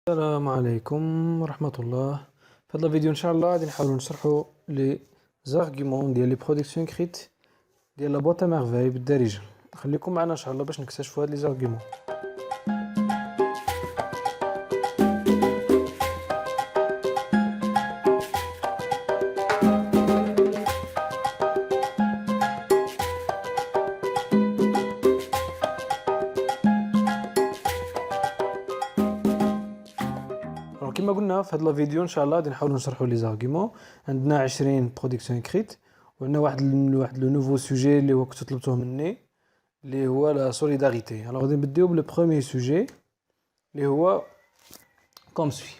السلام عليكم ورحمة الله. في هذا الفيديو ان شاء الله غادي نحاولوا نشرحوا لي زارغيومون ديال لي برودكسيون كريت ديال لا بوط ا ميرفاي بالدارجه. خليكم معنا ان شاء الله باش نكتشفوا هاد لي زارغيومون. كما قلنا في هذا الفيديو ان شاء الله غادي نحاولوا نشرحوا لي زارغيومون. عندنا 20 برودكسيون كريت وعندنا واحد لو نوفو سوجي اللي هو كنتو طلبتوه مني اللي هو لا سوليداريتي. الوغ غادي نبداو بلو بروميير سوجي اللي هو comme suit.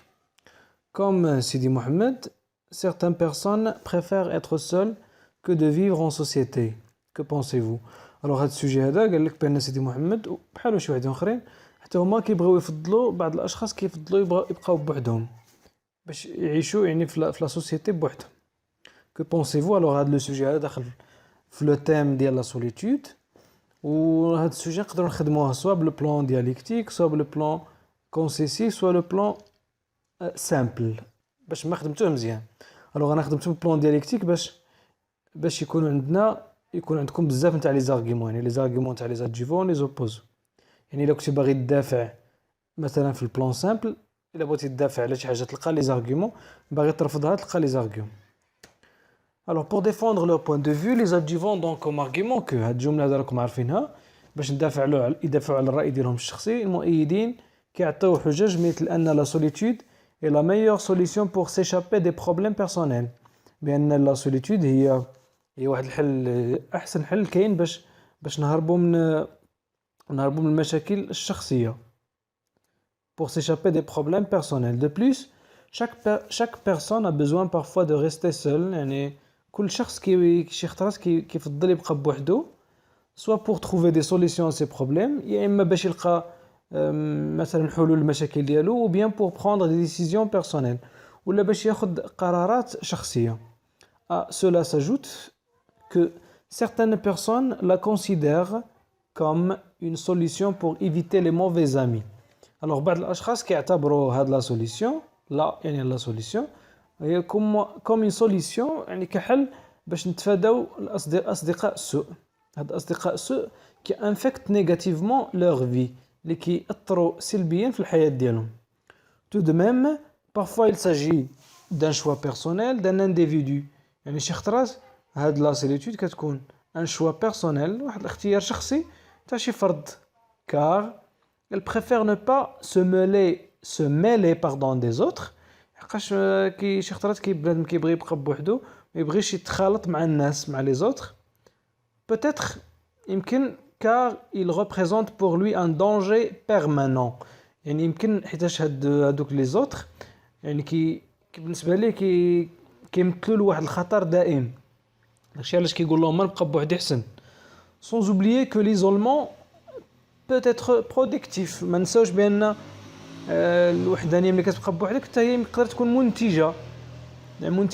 Comme Sidi Mohamed, certaines personnes préfèrent être seules que de vivre en société. Que pensez-vous? Alors هذا السوجي هذا قال لك بان سيدي محمد بحالو شي واحدين اخرين حتى هما كيبغيو يفضلوا بعض الاشخاص كيفضلوا يبقاو بوحدهم باش يعيشوا يعني في لا سوسيتي بوحدهم. Que pensez-vous? alors هذا لو سوجي هذا داخل في لو تيم ديال لا سوليتود وهذا السوجي نقدروا نخدموه سوا بلو بلان دياليكتيك سوا بلو بلان كونسيسيف سوا لو بلان سامبل باش ما خدمتوه مزيان. الوغ انا خدمت بلان دياليكتيك باش يكون عندكم بزاف نتاع لي زارغيومون، يعني لي زارغيومون تاع لي زادجيفون لي زوبوز. يعني الا كنتي باغي تدافع مثلا في البلان سامبل، الا بغيتي تدافع على شي حاجه تلقى لي زارغيومون، باغي ترفضها تلقى لي زارغيومون. Alors pour défendre leur point de vue, les adjuvants donc comme argument que هاد الجمله هذا راكم عارفينها باش يدافعوا على الرأي ديالهم الشخصي. المؤيدين كيعطيو حجج مثل أن la solitude est la meilleure solution pour s'échapper des problèmes personnels. بأن la solitude هي واحد الحل، أحسن حل كاين باش نهربوا من المشاكل الشخصية. Pour s'échapper des problèmes personnels. De plus, chaque personne a besoin parfois de rester seul. يعني كل شخص شي خطرات كيفضل يبقى بوحدو soit pour trouver des solutions à ses problèmes يا اما باش يلقى مثلا حلول المشاكل ديالو ou bien pour prendre des décisions personnelles ولا باش ياخذ قرارات شخصيه. À cela s'ajoute que certaines personnes la considèrent comme une solution pour éviter les mauvais amis. Alors بعض الاشخاص كيعتبروا هاد لا سوليسيون يعني لا سوليسيون هي comme une solution يعني كحل باش نتفاداو الاصدقاء السوء. هاد الاصدقاء السوء qui infectent négativement leur vie اللي كيأثروا سلبيا في الحياة ديالهم. Tout de même, parfois il s'agit d'un choix personnel d'un individu. يعني شي خطرات هاد لا سوليتود كتكون ان شوا بيرسونيل، واحد الاختيار شخصي تاع شي فرد. car elle préfère ne pas se mêler des autres. حقاش شي خطرات بنادم كيبغي يبقى بوحدو ما يبغيش يتخالط مع الناس مع les autres. peut-être يمكن car il représente pour lui un danger permanent. يعني يمكن حيتاش هادوك les autres يعني بالنسبه ليه كيمثلوا له واحد الخطر دائم. داكشي علاش كيقول لهم ما نبقى بوحدي احسن. sans oublier que l'isolement peut être productif. ما نساوش بان الوحدانيه ملي كتبقى بوحدك حتى هي تقدر تكون منتجه.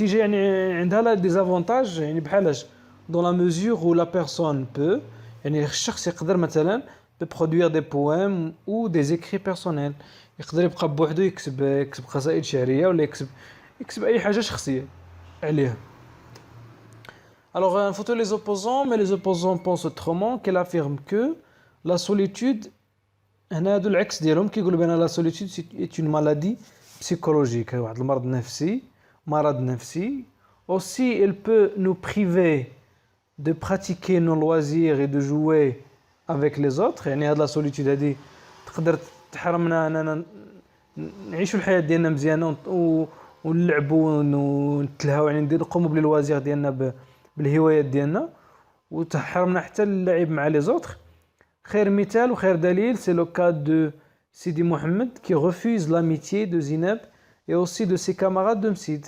يعني عندها لا ديزافونتاج، يعني بحالاش dans la mesure où la personne peut يعني الشخص يقدر مثلا de produire des poèmes ou des écrits personnels. يقدر يبقى بوحدو يكتب قصائد شعريه ولا يكتب اي حاجه شخصيه عليها. Alors nfoutو les opposants, mais les opposants pensent autrement. Qu'elle affirme que la solitude هنا هادو العكس ديالهم، كيقولوا بان la solitude est une maladie psychologique، واحد المرض نفسي. Aussi elle peut nous priver de pratiquer nos loisirs et de jouer avec les autres. يعني هاد لا سوليتود هادي تقدر تحرمنا اننا نعيشوا الحياه ديالنا مزيانه ونلعبوا ونتلهاو، يعني نقوموا بالوازير ديالنا بالهوايات ديالنا، وتحرمنا حتى اللعب مع les autres. خير مثال وخير دليل c'est le cas de Sidi Mohamed qui refuse l'amitié de Zineb et aussi de ses camarades de Msid.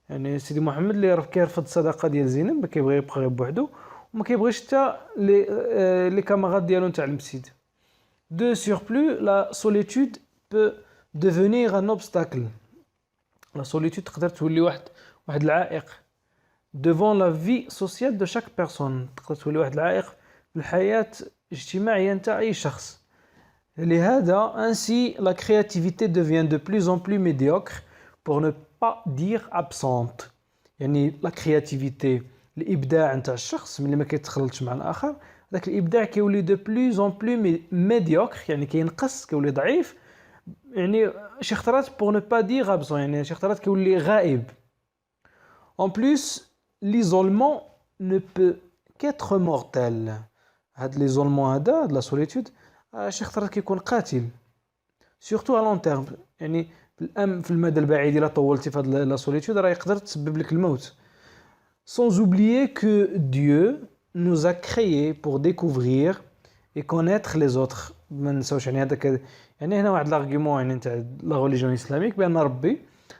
يعني سيدي محمد اللي كيرفض الصداقه ديال زينب، كيبغي يبقى غير بوحدو وما كيبغيش حتى لي كاماراد ديالو تاع المسجد. De surplus, la solitude peut devenir un obstacle. La solitude تقدر تولي واحد العائق devant la vie sociale de chaque personne. تقدر تولي واحد العائق في الحياه الاجتماعيه نتاع اي شخص. لهذا ainsi la créativité devient de plus en plus médiocre pour ne pas dire absente. يعني la créativité الإبداع نتاع الشخص ملي ما كيتخلطش مع الآخر ذاك الإبداع كيولي de plus en plus médiocre يعني كينقص كيولي ضعيف يعني شي خطرات pour ne pas dire absent يعني شي خطرات كيولي غائب. En plus l'isolement ne peut qu'être mortel. هاد l'isolement هذا de la solitude شي خطرات كيكون قاتل surtout à long terme يعني في المدى البعيد الا طولتي في هاد لا solitude راه يقدر تسبب لك الموت. Sans oublier que Dieu nous a créés pour découvrir et connaître les autres. ما نساوش يعني هذاك يعني هنا واحد l'argument يعني نتاع لا religion islamique بان ربي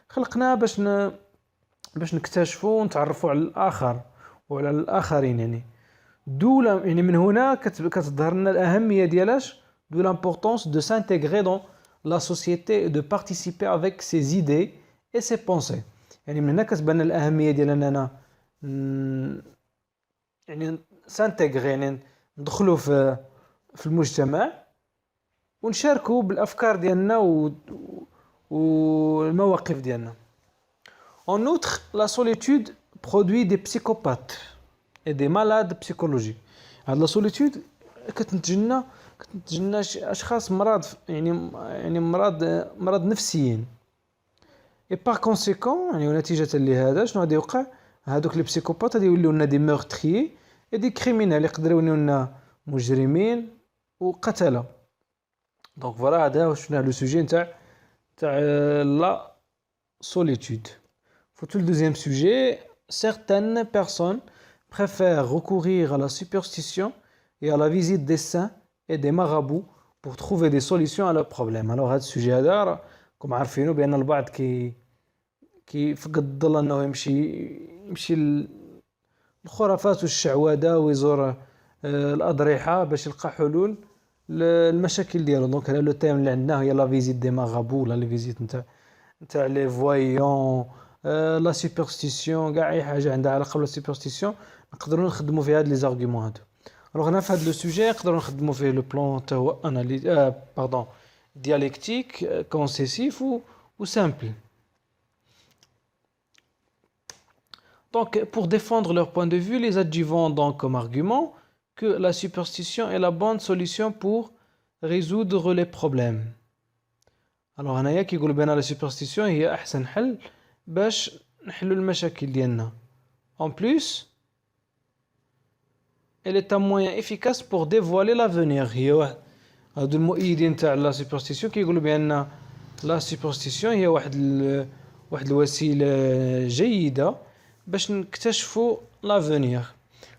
خلقنا باش نكتشفوا ونتعرفوا على الآخر وعلى الآخرين يعني يعني من هنا كتظهر لنا الأهمية ديالاش d'où l'importance de s'intégrer dans la société et de participer avec ses idées et ses pensées. يعني من هنا كتبان الأهمية ديال أننا يعني سانتيغري يعني ندخلوا في المجتمع ونشاركوا بالأفكار ديالنا والمواقف ديالنا. En outre, la solitude produit des psychopathes et des malades psychologiques. هاد la solitude كتنتج لنا اشخاص مرض يعني مرض نفسيين. Et par conséquent يعني ونتيجة لهذا شنو غادي يوقع هادوك لي بسيكوبات غادي يوليو لنا دي مورتريي et des criminels يقدروا يوليو لنا مجرمين وقتلة. دونك فوالا هذا هو شنو لو سوجي نتاع la solitude. Pour le deuxième sujet, certaines personnes préfèrent recourir à la superstition et à la visite des saints et des marabouts pour trouver des solutions à leurs problèmes. Alors, هذا السوجي هذا كما عارفينه بأن البعض كيفقد الظل أنه يمشي الخرافات والشعوذة ويزور الأضرحة باش يلقى حلول للمشاكل ديالو. دونك هذا لو تيم اللي عندنا هي لا فيزيت دي مارابو ولا لي فيزيت نتاع لي فوايون لا سوبرستيسيون كاع اي حاجه عندها علاقه بلا سوبرستيسيون نقدروا نخدموا فيها هاد لي زارغومون هادو. الوغ هنا في هاد لو سوجي نقدروا نخدموا فيه لو بلان تا هو اناليز باردون dialectique, concessif ou simple. Donc, pour défendre leur point de vue, les adjuvants donc comme argument que la superstition est la bonne solution pour résoudre les problèmes. Alors, هنايا كيقولوا بأن la superstition هي أحسن حل باش نحلوا المشاكل ديالنا. En plus, elle est un moyen efficace pour dévoiler l'avenir. هي هادو المؤيدين تاع لا سوبرستيسيون كيقولوا بان لا سوبرستيسيون هي واحد الوسيله جيده باش نكتشفوا لافونير.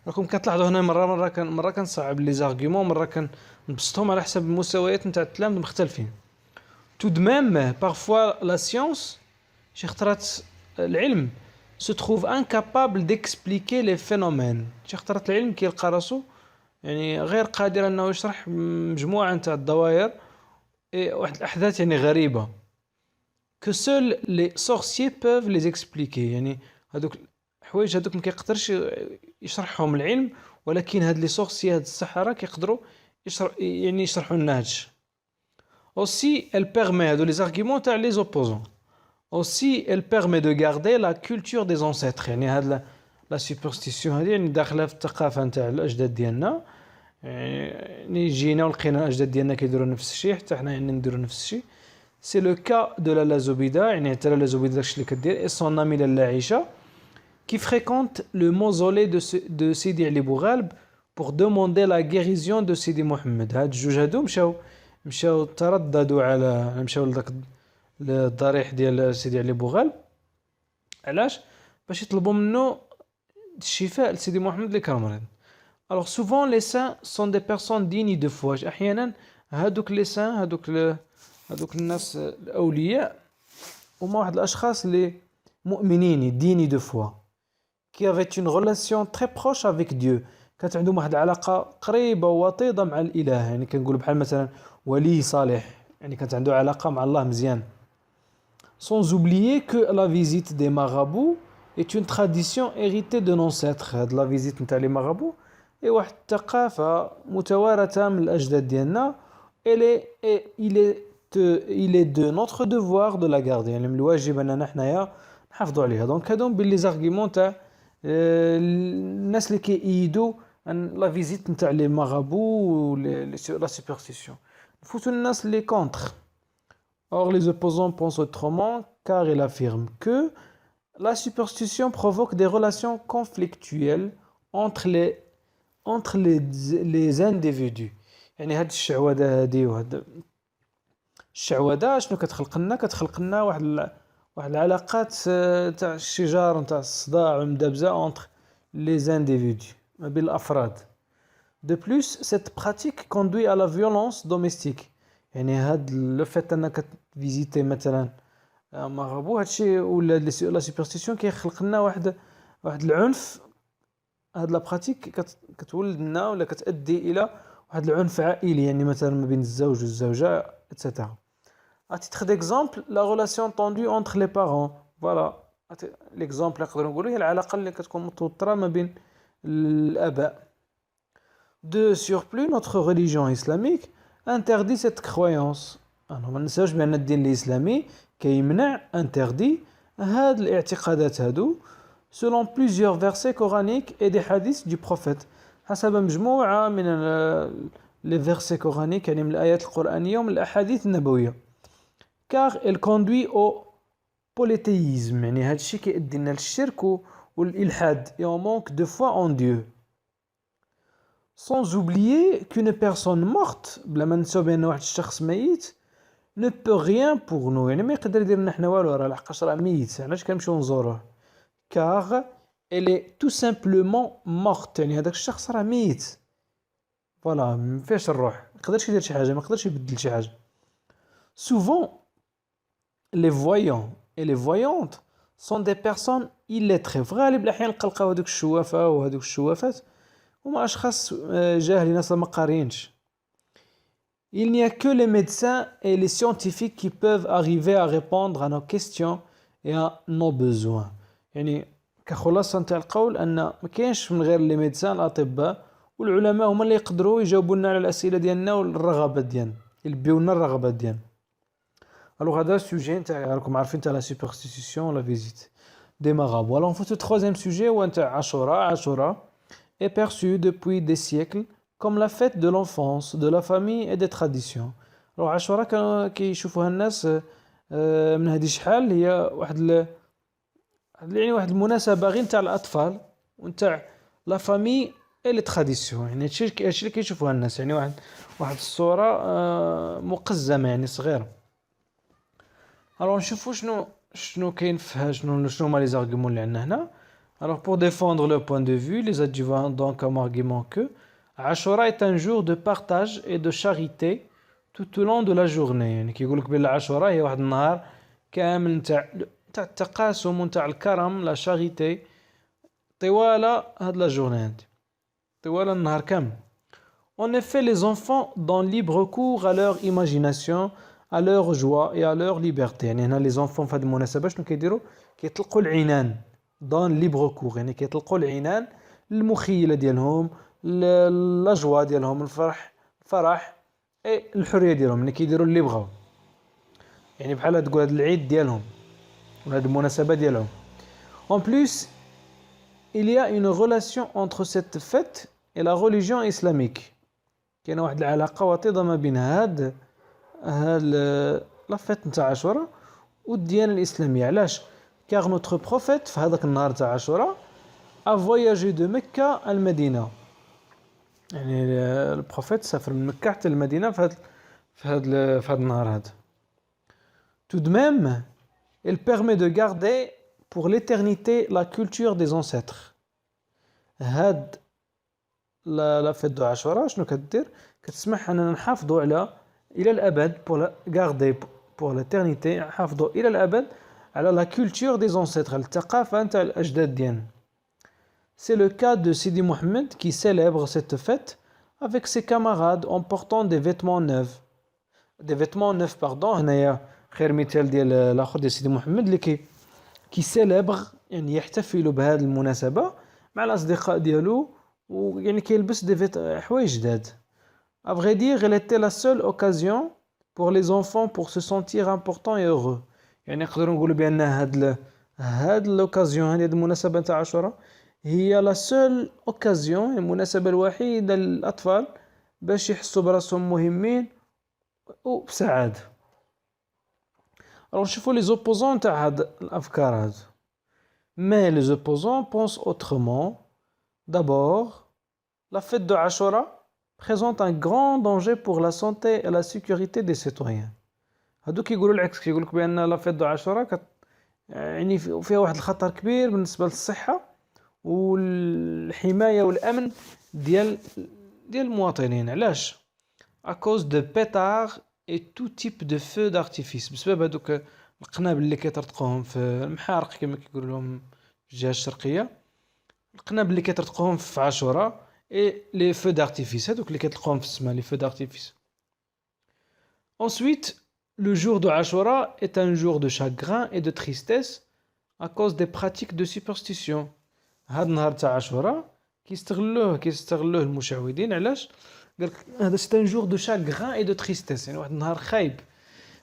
راكم كتلاحظوا هنا مره كنصعب لي زارغومون مره كنبسطهم على حسب المستويات نتاع التلاميذ مختلفين. tout de même parfois la science شي خطرات العلم se trouve incapable d'expliquer les phénomènes. شي خطرات العلم كيلقى راسو يعني غير قادر انه يشرح مجموعه نتاع الدوائر واحد الاحداث يعني غريبه que seuls les sorciers peuvent les expliquer. يعني هذوك الحوايج هذوك ما كيقدرش يشرحهم العلم ولكن هاد لي سورسي هاد السحرة كيقدروا يعني يشرحوا لنا هادشي. aussi elle permet هادو لي زارغومون تاع لي اوبوزون aussi elle permet de garder la culture des ancêtres. يعني هاد لا سوبرستيسيون هذه يعني داخله في الثقافه نتاع الاجداد ديالنا يعني جينا ولقينا الاجداد ديالنا كيديروا نفس الشيء حتى حنا يعني نديروا نفس الشيء. سي لو كا دو لالا زبيده يعني حتى لالا زبيده داكشي اللي كدير اي سون امي لالا عائشه qui fréquente le mausolée de Sidi Ali Bougalb pour demander la guérison de Sidi Mohammed. هاد الجوج هادو مشاو ترددوا على مشاو لذاك الضريح ديال سيدي علي بوغالب. علاش؟ باش يطلبوا منه الشفاء لسيدي محمد اللي كان مريض. Alors souvent les saints sont des personnes dignes de foi. احيانا هادوك لي سان هادوك الناس الاولياء هما واحد الاشخاص اللي مؤمنين dignes de foi qui avaient une relation très proche avec Dieu. كانت عندهم واحد العلاقه قريبه ووطيده مع الاله. يعني كنقول بحال مثلا ولي صالح يعني كانت عنده علاقه مع الله مزيان. Sans oublier que la visite des marabouts est une tradition héritée de nos ancêtres. هاد لا فيزيت نتاع لي مارابو اي واحد الثقافه متوارثه من الاجداد ديالنا il est de notre devoir de la garder. يعني من الواجب أننا حنايا نحافظوا عليها. دونك هادو باللي زارغيمون تاع الناس اللي كيأيدوا لا فيزيت نتاع لي مارابو و لا سوبرستيسيون. نفوتوا الناس اللي كونتر. Or, les opposants pensent autrement car ils affirment que la superstition provoque des relations conflictuelles entre les individus. يعني هاد الشعوذة هادي وهاد الشعوذة شنو كتخلق لنا واحد العلاقات تاع الشجار نتاع الصداع والمدابزة entre les individus ما بين الأفراد. De plus, cette pratique conduit à la violence domestique. يعني هاد لو فيت انك تفيزيتي مثلا مغربو هادشي ولا لا سوبرستيسيون كيخلق لنا واحد العنف. هاد لا براتيك كتولد لنا ولا كتؤدي الى واحد العنف عائلي يعني مثلا ما بين الزوج والزوجه اتسيتيرا. À titre d'exemple, la relation tendue entre les parents. Voilà. L'exemple نقدروا نقولوا هي العلاقه اللي كتكون متوتره ما بين الاباء. De surplus, notre religion islamique interdit cette croyance. ما ننساوش بأن الدين الإسلامي كيمنع interdit هاد الاعتقادات هادو selon plusieurs versets coraniques et des hadiths du prophète. حسب مجموعة من les versets coraniques يعني من الآيات القرآنية ومن الأحاديث النبوية. car elle conduit au polythéisme يعني هاد الشيء كيؤدي لنا للشرك والإلحاد et on manque de foi en Dieu. Sans oublier qu'une personne morte بلا ما ننساو بأن واحد الشخص ميت ne peut rien pour nous يعني ما يقدر يدير لنا حنا والو راه لحقاش راه ميت علاش كنمشيو نزوروه car elle est tout simplement morte يعني هذاك الشخص راه ميت فوالا ما فيهاش الروح ما يقدرش يدير شي حاجه ما يقدرش يبدل شي حاجه. Souvent les voyants et les voyantes sont des personnes illettrées في غالب الأحيان نلقاو هذوك الشوافة وهذوك الشوافات هما أشخاص جاهلين أصلا ما قاريينش. Il n'y a que les médecins et les scientifiques qui peuvent arriver à répondre à nos questions et à nos besoins. يعني كخلاصة نتاع القول أن ما كاينش من غير لي ميدسان الأطباء والعلماء هما اللي يقدروا يجاوبوا لنا على الأسئلة ديالنا والرغبات ديالنا يلبيو لنا الرغبات ديالنا. Alors هذا السوجي نتاع راكم عارفين تاع لا سوبرستيسيون لا فيزيت دي مارابو. Alors on fait le troisième sujet هو نتاع عاشوراء est perçu depuis des siècles comme la fête de l'enfance, de la famille et des traditions. Alors عاشوراء كانوا كيشوفوها الناس من هذه شحال هي واحد يعني واحد المناسبة غير نتاع الأطفال ونتاع لا فامي اي لي تراديسيون يعني هادشي اللي كيشوفوها الناس يعني واحد الصورة مقزمة يعني صغيرة. Alors نشوفوا شنو كاين فيها شنو هما لي زارغيمون اللي عندنا هنا. Alors pour défendre le point de vue, les adjuvants donc comme argument que Ashura est un jour de partage et de charité tout au long de la journée. يعني كيقول لك بلي عاشوراء هي واحد النهار كامل نتاع التقاسم ونتاع الكرم لا شاريتي طوال هاد لا جورني هادي طوال النهار كامل. En effet, les enfants donnent libre cours à leur imagination, à leur joie et à leur liberté. يعني هنا les enfants في هاد المناسبة شنو كيديروا كيطلقوا العنان دون ليبر كور يعني كيطلقوا العنان للمخيلة ديالهم لا جوا ديالهم الفرح اي الحرية ديالهم يعني كيديروا اللي بغاو يعني بحال تقول هاد العيد ديالهم ولا هاد المناسبة ديالهم. En plus, il y a une relation entre cette fête et la religion islamique. كاينه واحد العلاقة وطيدة ما بين هاد لا فيت نتاع عاشوراء والديانة الإسلامية. علاش؟ car notre prophète في هذاك النهار تاع عاشوراء a voyagé de Mecca à المدينة يعني البروفيت سافر من مكة حتى المدينة في هذا النهار هذا. Tout de même, elle permet de garder pour l'éternité la culture des ancêtres. هاد لا فيت دو عاشوراء شنو كدير؟ كتسمح أننا نحافظوا على إلى الأبد pour garder pour l'éternité نحافظوا إلى الأبد على la culture des ancêtres الثقافة نتاع الأجداد ديالنا. C'est le cas de Sidi Mohammed qui célèbre cette fête avec ses camarades en portant des vêtements neufs. Des vêtements neufs pardon هنايا خير مثال ديال الآخر ديال سيدي محمد اللي كي سيلبر يعني يحتفل بهذه المناسبة مع الأصدقاء ديالو ويعني كيلبس دي حوايج جداد. À vrai dire, elle était la seule occasion pour les enfants pour se sentir importants et heureux. يعني نقدروا نقولوا بأن هاد l'occasion هذه المناسبة تاع عاشوراء هي la seule occasion المناسبة الوحيدة للأطفال باش يحسوا براسهم مهمين وبسعادة. Alors نشوفوا les opposants تاع هاد الأفكار هادو. Mais les opposants pensent autrement. D'abord, la fête de Ashura présente un grand danger pour la santé et la sécurité des citoyens. هادو كيقولوا العكس كيقول لك بان لا فيت دو عاشوراء يعني فيها واحد الخطر كبير بالنسبه للصحه والحمايه والامن ديال المواطنين. علاش؟ à cause de pétards et tout type de feux d'artifice بسبب هذوك القنابل اللي كيطرطقوهم في المحارق كما كيقولوا لهم في الجهه الشرقيه، القنابل اللي كيطرطقوهم في عاشوراء et les feux d'artifice هذوك اللي كيطلقوهم في السماء les feux d'artifice. Ensuite, le jour de Ashura est un jour de chagrin et de tristesse à cause des pratiques de superstition. هذا النهار تاع عاشوراء كيستغلوه المشعوذين. علاش؟ قال هذا c'est un jour de chagrin et de tristesse يعني واحد النهار خايب.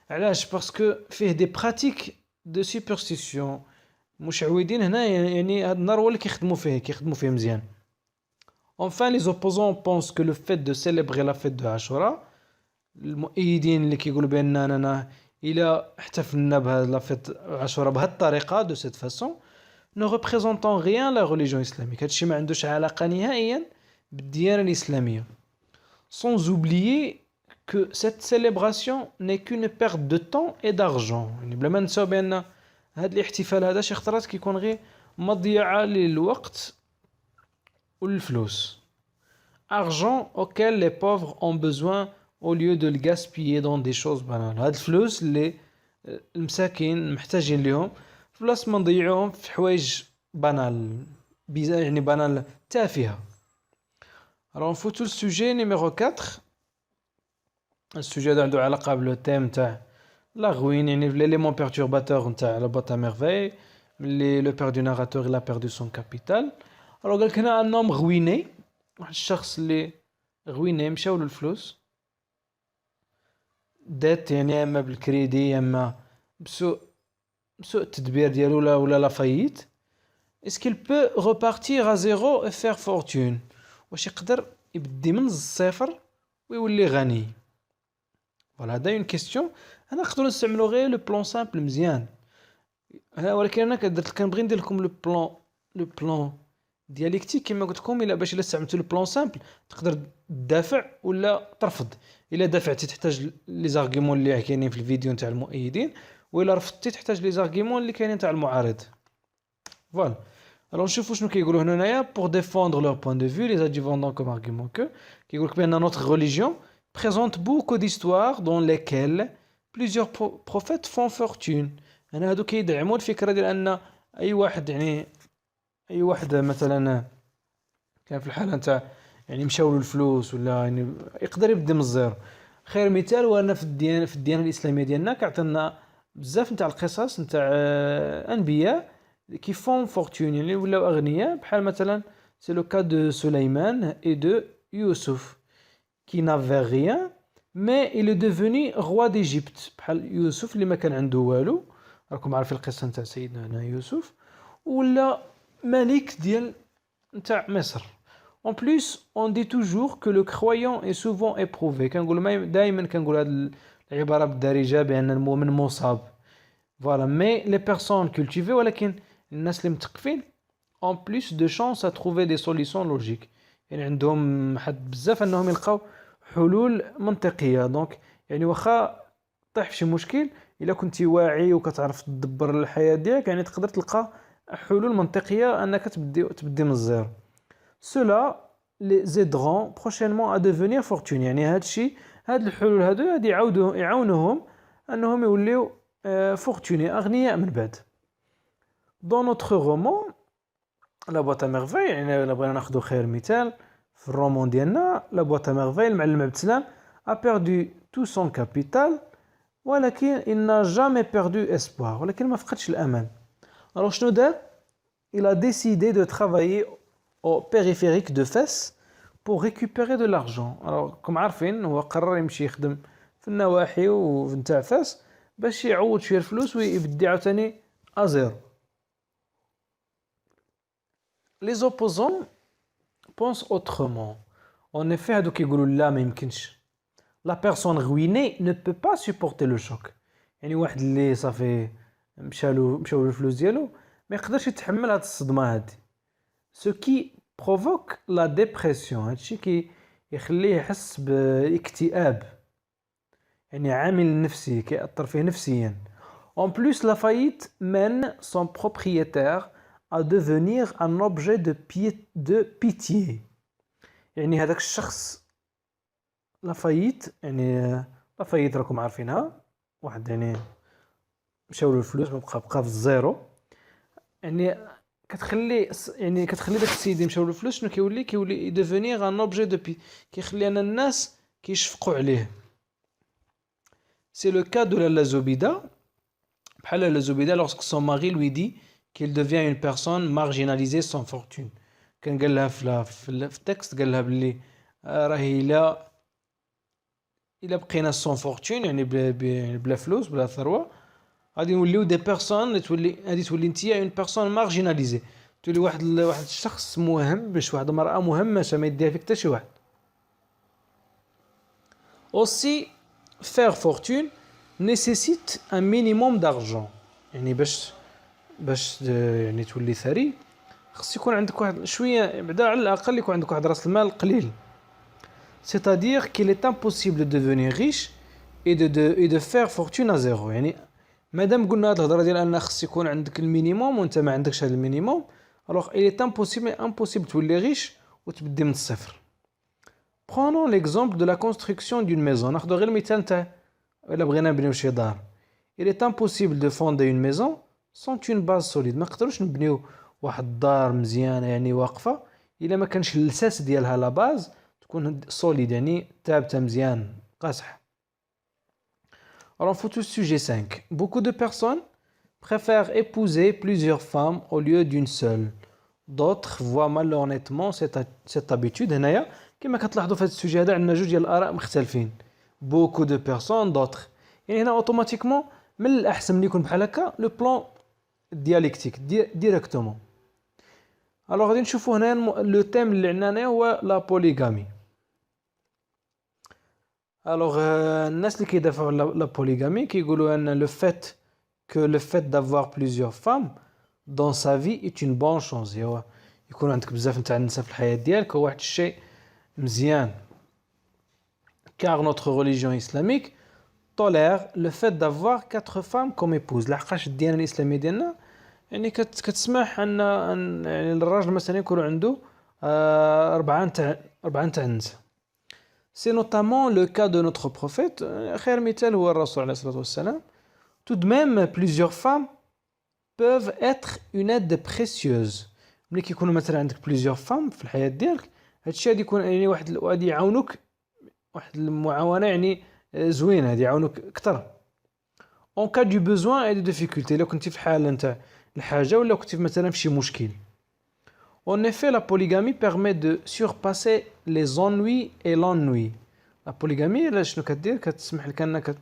علاش؟ باسكو فيه des pratiques de superstition. المشعوذين هنا يعني هذا النهار هو اللي كيخدموا فيه مزيان. Enfin, les opposants pensent que le fait de célébrer la fête de Ashura, المؤيدين اللي كيقولوا بأننا إلا احتفلنا بهذا لا فيت عاشوراء بهذه الطريقة de cette façon, ne représente en rien la religion islamique. هادشي ما عندوش علاقة نهائيا بالديانة الإسلامية. Sans oublier que cette célébration n'est qu'une perte de temps et d'argent. يعني بلا ما نساو بأن هذا الاحتفال هذا شي خطرات كيكون غير مضيعة للوقت والفلوس. Argent auquel les pauvres ont besoin au lieu de le gaspiller dans des choses banales. هاد الفلوس اللي المساكين محتاجين لهم في بلاصة ما نضيعوهم في حوايج بانال يعني بانال تافهة. Alors on fout tout le sujet numéro 4. السوجي هذا عنده علاقة بالثيم تاع la ruine يعني l'élément perturbateur نتاع la boîte à merveille اللي le père du narrateur il a perdu son capital. Alors قال لك هنا un homme ruiné واحد الشخص اللي ruiné مشاو له الفلوس ديت يعني اما بالكريدي اما بسوء التدبير ديالو ولا لا فايت. Est-ce qu'il peut repartir à zéro et faire fortune؟ واش يقدر يبدي من الصفر ويولي غني؟ فوالا هذا اون كيستيون. انا نقدروا نستعملوا غير لو بلان سامبل مزيان هنا، ولكن انا كنبغي ندير لكم لو بلان دياليكتيك كما قلت لكم. الا باش استعملتوا لو بلان سامبل تقدر تدافع ولا ترفض. الا دافعتي تحتاج لي زارغيمون اللي كاينين في الفيديو نتاع المؤيدين، والا رفضتي تحتاج لي زارغيمون اللي كاينين تاع المعارض. فوالا alors نشوفوا شنو كيقولوا هنايا. pour défendre leur point de vue les adjuvants comme argument que كيقول لك بان notre religion présente beaucoup d'histoires dans lesquelles plusieurs prophètes font fortune. انا هادو كيدعموا الفكره ديال ان اي واحد يعني اي واحد مثلا كان في الحاله نتاع يعني مشاو له الفلوس ولا يعني يقدر يبدا من الزيرو. خير مثال هو ان في الديانه الاسلاميه ديالنا كيعطينا بزاف نتاع القصص نتاع انبياء qui font fortune يعني ولاو اغنياء، بحال مثلا c'est le cas de Sulayman et de Youssouf qui n'avait rien mais il est devenu roi d'Égypte. بحال يوسف اللي ما كان عنده والو، راكم عارفين القصه نتاع سيدنا هنا يوسف، ولا ملك ديال نتاع مصر. En plus, on dit toujours que le croyant est souvent éprouvé. كنقولوا دائما كنقول هذه العباره بالدارجه بان المؤمن مصاب. Voilà, mais les personnes cultivées ولكن الناس اللي متقفين en plus de chance à trouver des solutions logiques. يعني عندهم حد بزاف انهم يلقاو حلول منطقيه. دونك يعني واخا طيح في شي مشكل الا كنتي واعي وكتعرف تدبر الحياه ديالك يعني تقدر تلقى حلول منطقيه انك تبدي من الزيرو. Cela les aideront prochainement à devenir fortunés. يعني هاد الحلول هادو غادي يعاونوهم انهم يوليو fortunés اغنياء من بعد. Dans notre roman La boîte à merveille يعني الا بغينا ناخذ خير مثال في الرومان ديالنا La boîte à merveille المعلم عبد السلام a perdu tout son capital ولكن il n'a jamais perdu espoir. ولكن ما فقدش الامل. Alors شنو دار؟ Il a décidé de travailler au périphérique de Fès pour récupérer de l'argent. Alors comme عارفين هو قرر يمشي يخدم في النواحي ونتاع فاس باش يعوض شويه الفلوس ويبدي عاوتاني ازيرو. Les opposants pensent autrement. En effet هادوك يقولوا لا ما يمكنش. La personne ruinée ne peut pas supporter le choc. يعني واحد اللي صافي مشاو الفلوس ديالو ما يقدرش يتحمل هاد الصدمه هادي. Ce qui provoque la dépression. هادشي كي يخليه يحس باكتئاب. يعني عامل نفسي كيأثر فيه نفسيا. En plus la faillite mène son propriétaire à devenir un objet de pitié. يعني هذاك الشخص لا فايت يعني لا فايت راكم عارفينها واحد يعني مشاو له الفلوس بقى في الزيرو يعني كتخلي داك السيد اللي مشاو له الفلوس شنو كيولي ديفونيغ ان اوبجي دو بي كيخلي انا الناس كيشفقوا عليه. سي لو كا دو لالا زبيده بحال لالا زبيده lorsque son mari lui dit qu'il devient une personne marginalisée sans fortune. كان قال لها في التكست قال لها باللي راهي الا بقينا سون فورتون يعني بلا فلوس بلا ثروه غادي نوليو دي بيرسون اللي تولي نتيا اون بيرسون مارجيناليزي تولي واحد الشخص مهم باش واحد المراه مهمشه ما يديها فيك حتى شي واحد. aussi faire fortune nécessite un minimum d'argent. يعني باش يعني تولي ثري خص يكون عندك واحد شويه بعدا على الاقل يكون عندك واحد راس المال قليل. C'est-à-dire qu'il est impossible de devenir riche et de faire fortune à zéro. يعني مادام قلنا هاد الهضره ديال ان خص يكون عندك المينيموم وانت ما عندكش هذا المينيموم alors il est impossible تولي ريش وتبدي من الصفر. Prenons l'exemple de la construction d'une maison. ناخذ غير المثال تاع الا بغينا نبنيو شي دار. Il est impossible de fonder une maison sans une base solide. ما نقدروش نبنيو واحد الدار مزيانه يعني واقفه الا ما كانش الاساس ديالها لا باز تكون solide يعني ثابته مزيان قاصح. Alors, focus sujet 5. Beaucoup de personnes préfèrent épouser plusieurs femmes au lieu d'une seule. D'autres voient malhonnêtement cette habitude. هنايا كما كتلاحظوا في هذا السوجي هذا عندنا جوج ديال الآراء مختلفين. Beaucoup de personnes, d'autres. يعني هنا اوتوماتيكمون من الأحسن ملي يكون بحال هكا لو بلان دياليكتيك ديريكتومون. Alors غادي نشوفوا هنا لو تيم اللي عندنا هنا هو لا بوليغامي. Alors الناس اللي كيدافعوا على لا بوليغامي كيقولوا ان le fait d'avoir plusieurs femmes dans sa vie est une bonne chose. هو يكون عندك بزاف نتاع النساء في الحياة ديالك هو واحد الشيء مزيان. Car notre religion islamique tolère le fait d'avoir 4 femmes comme épouses. لحقاش الديانة الإسلامية ديالنا يعني كتسمح ان يعني الراجل مثلا يكون عنده 4 نتاع النساء. C'est notamment le cas de notre prophète. خير مثال هو الرسول عليه الصلاة والسلام. Tout de même, plusieurs femmes peuvent être une aide précieuse. ملي كيكونوا مثلا عندك plusieurs femmes في الحياة ديالك هادشي غادي يكون يعني غادي يعاونوك واحد المعاونة يعني زوينة غادي يعاونوك أكثر. En cas du besoin et de difficulté. لو كنتي في حالة نتاع الحاجة ولا كنتي مثلا في شي مشكل. En effet, la polygamie permet de surpasser les ennuis et l'ennui. La polygamie لا شنو كدير كتسمح لك انك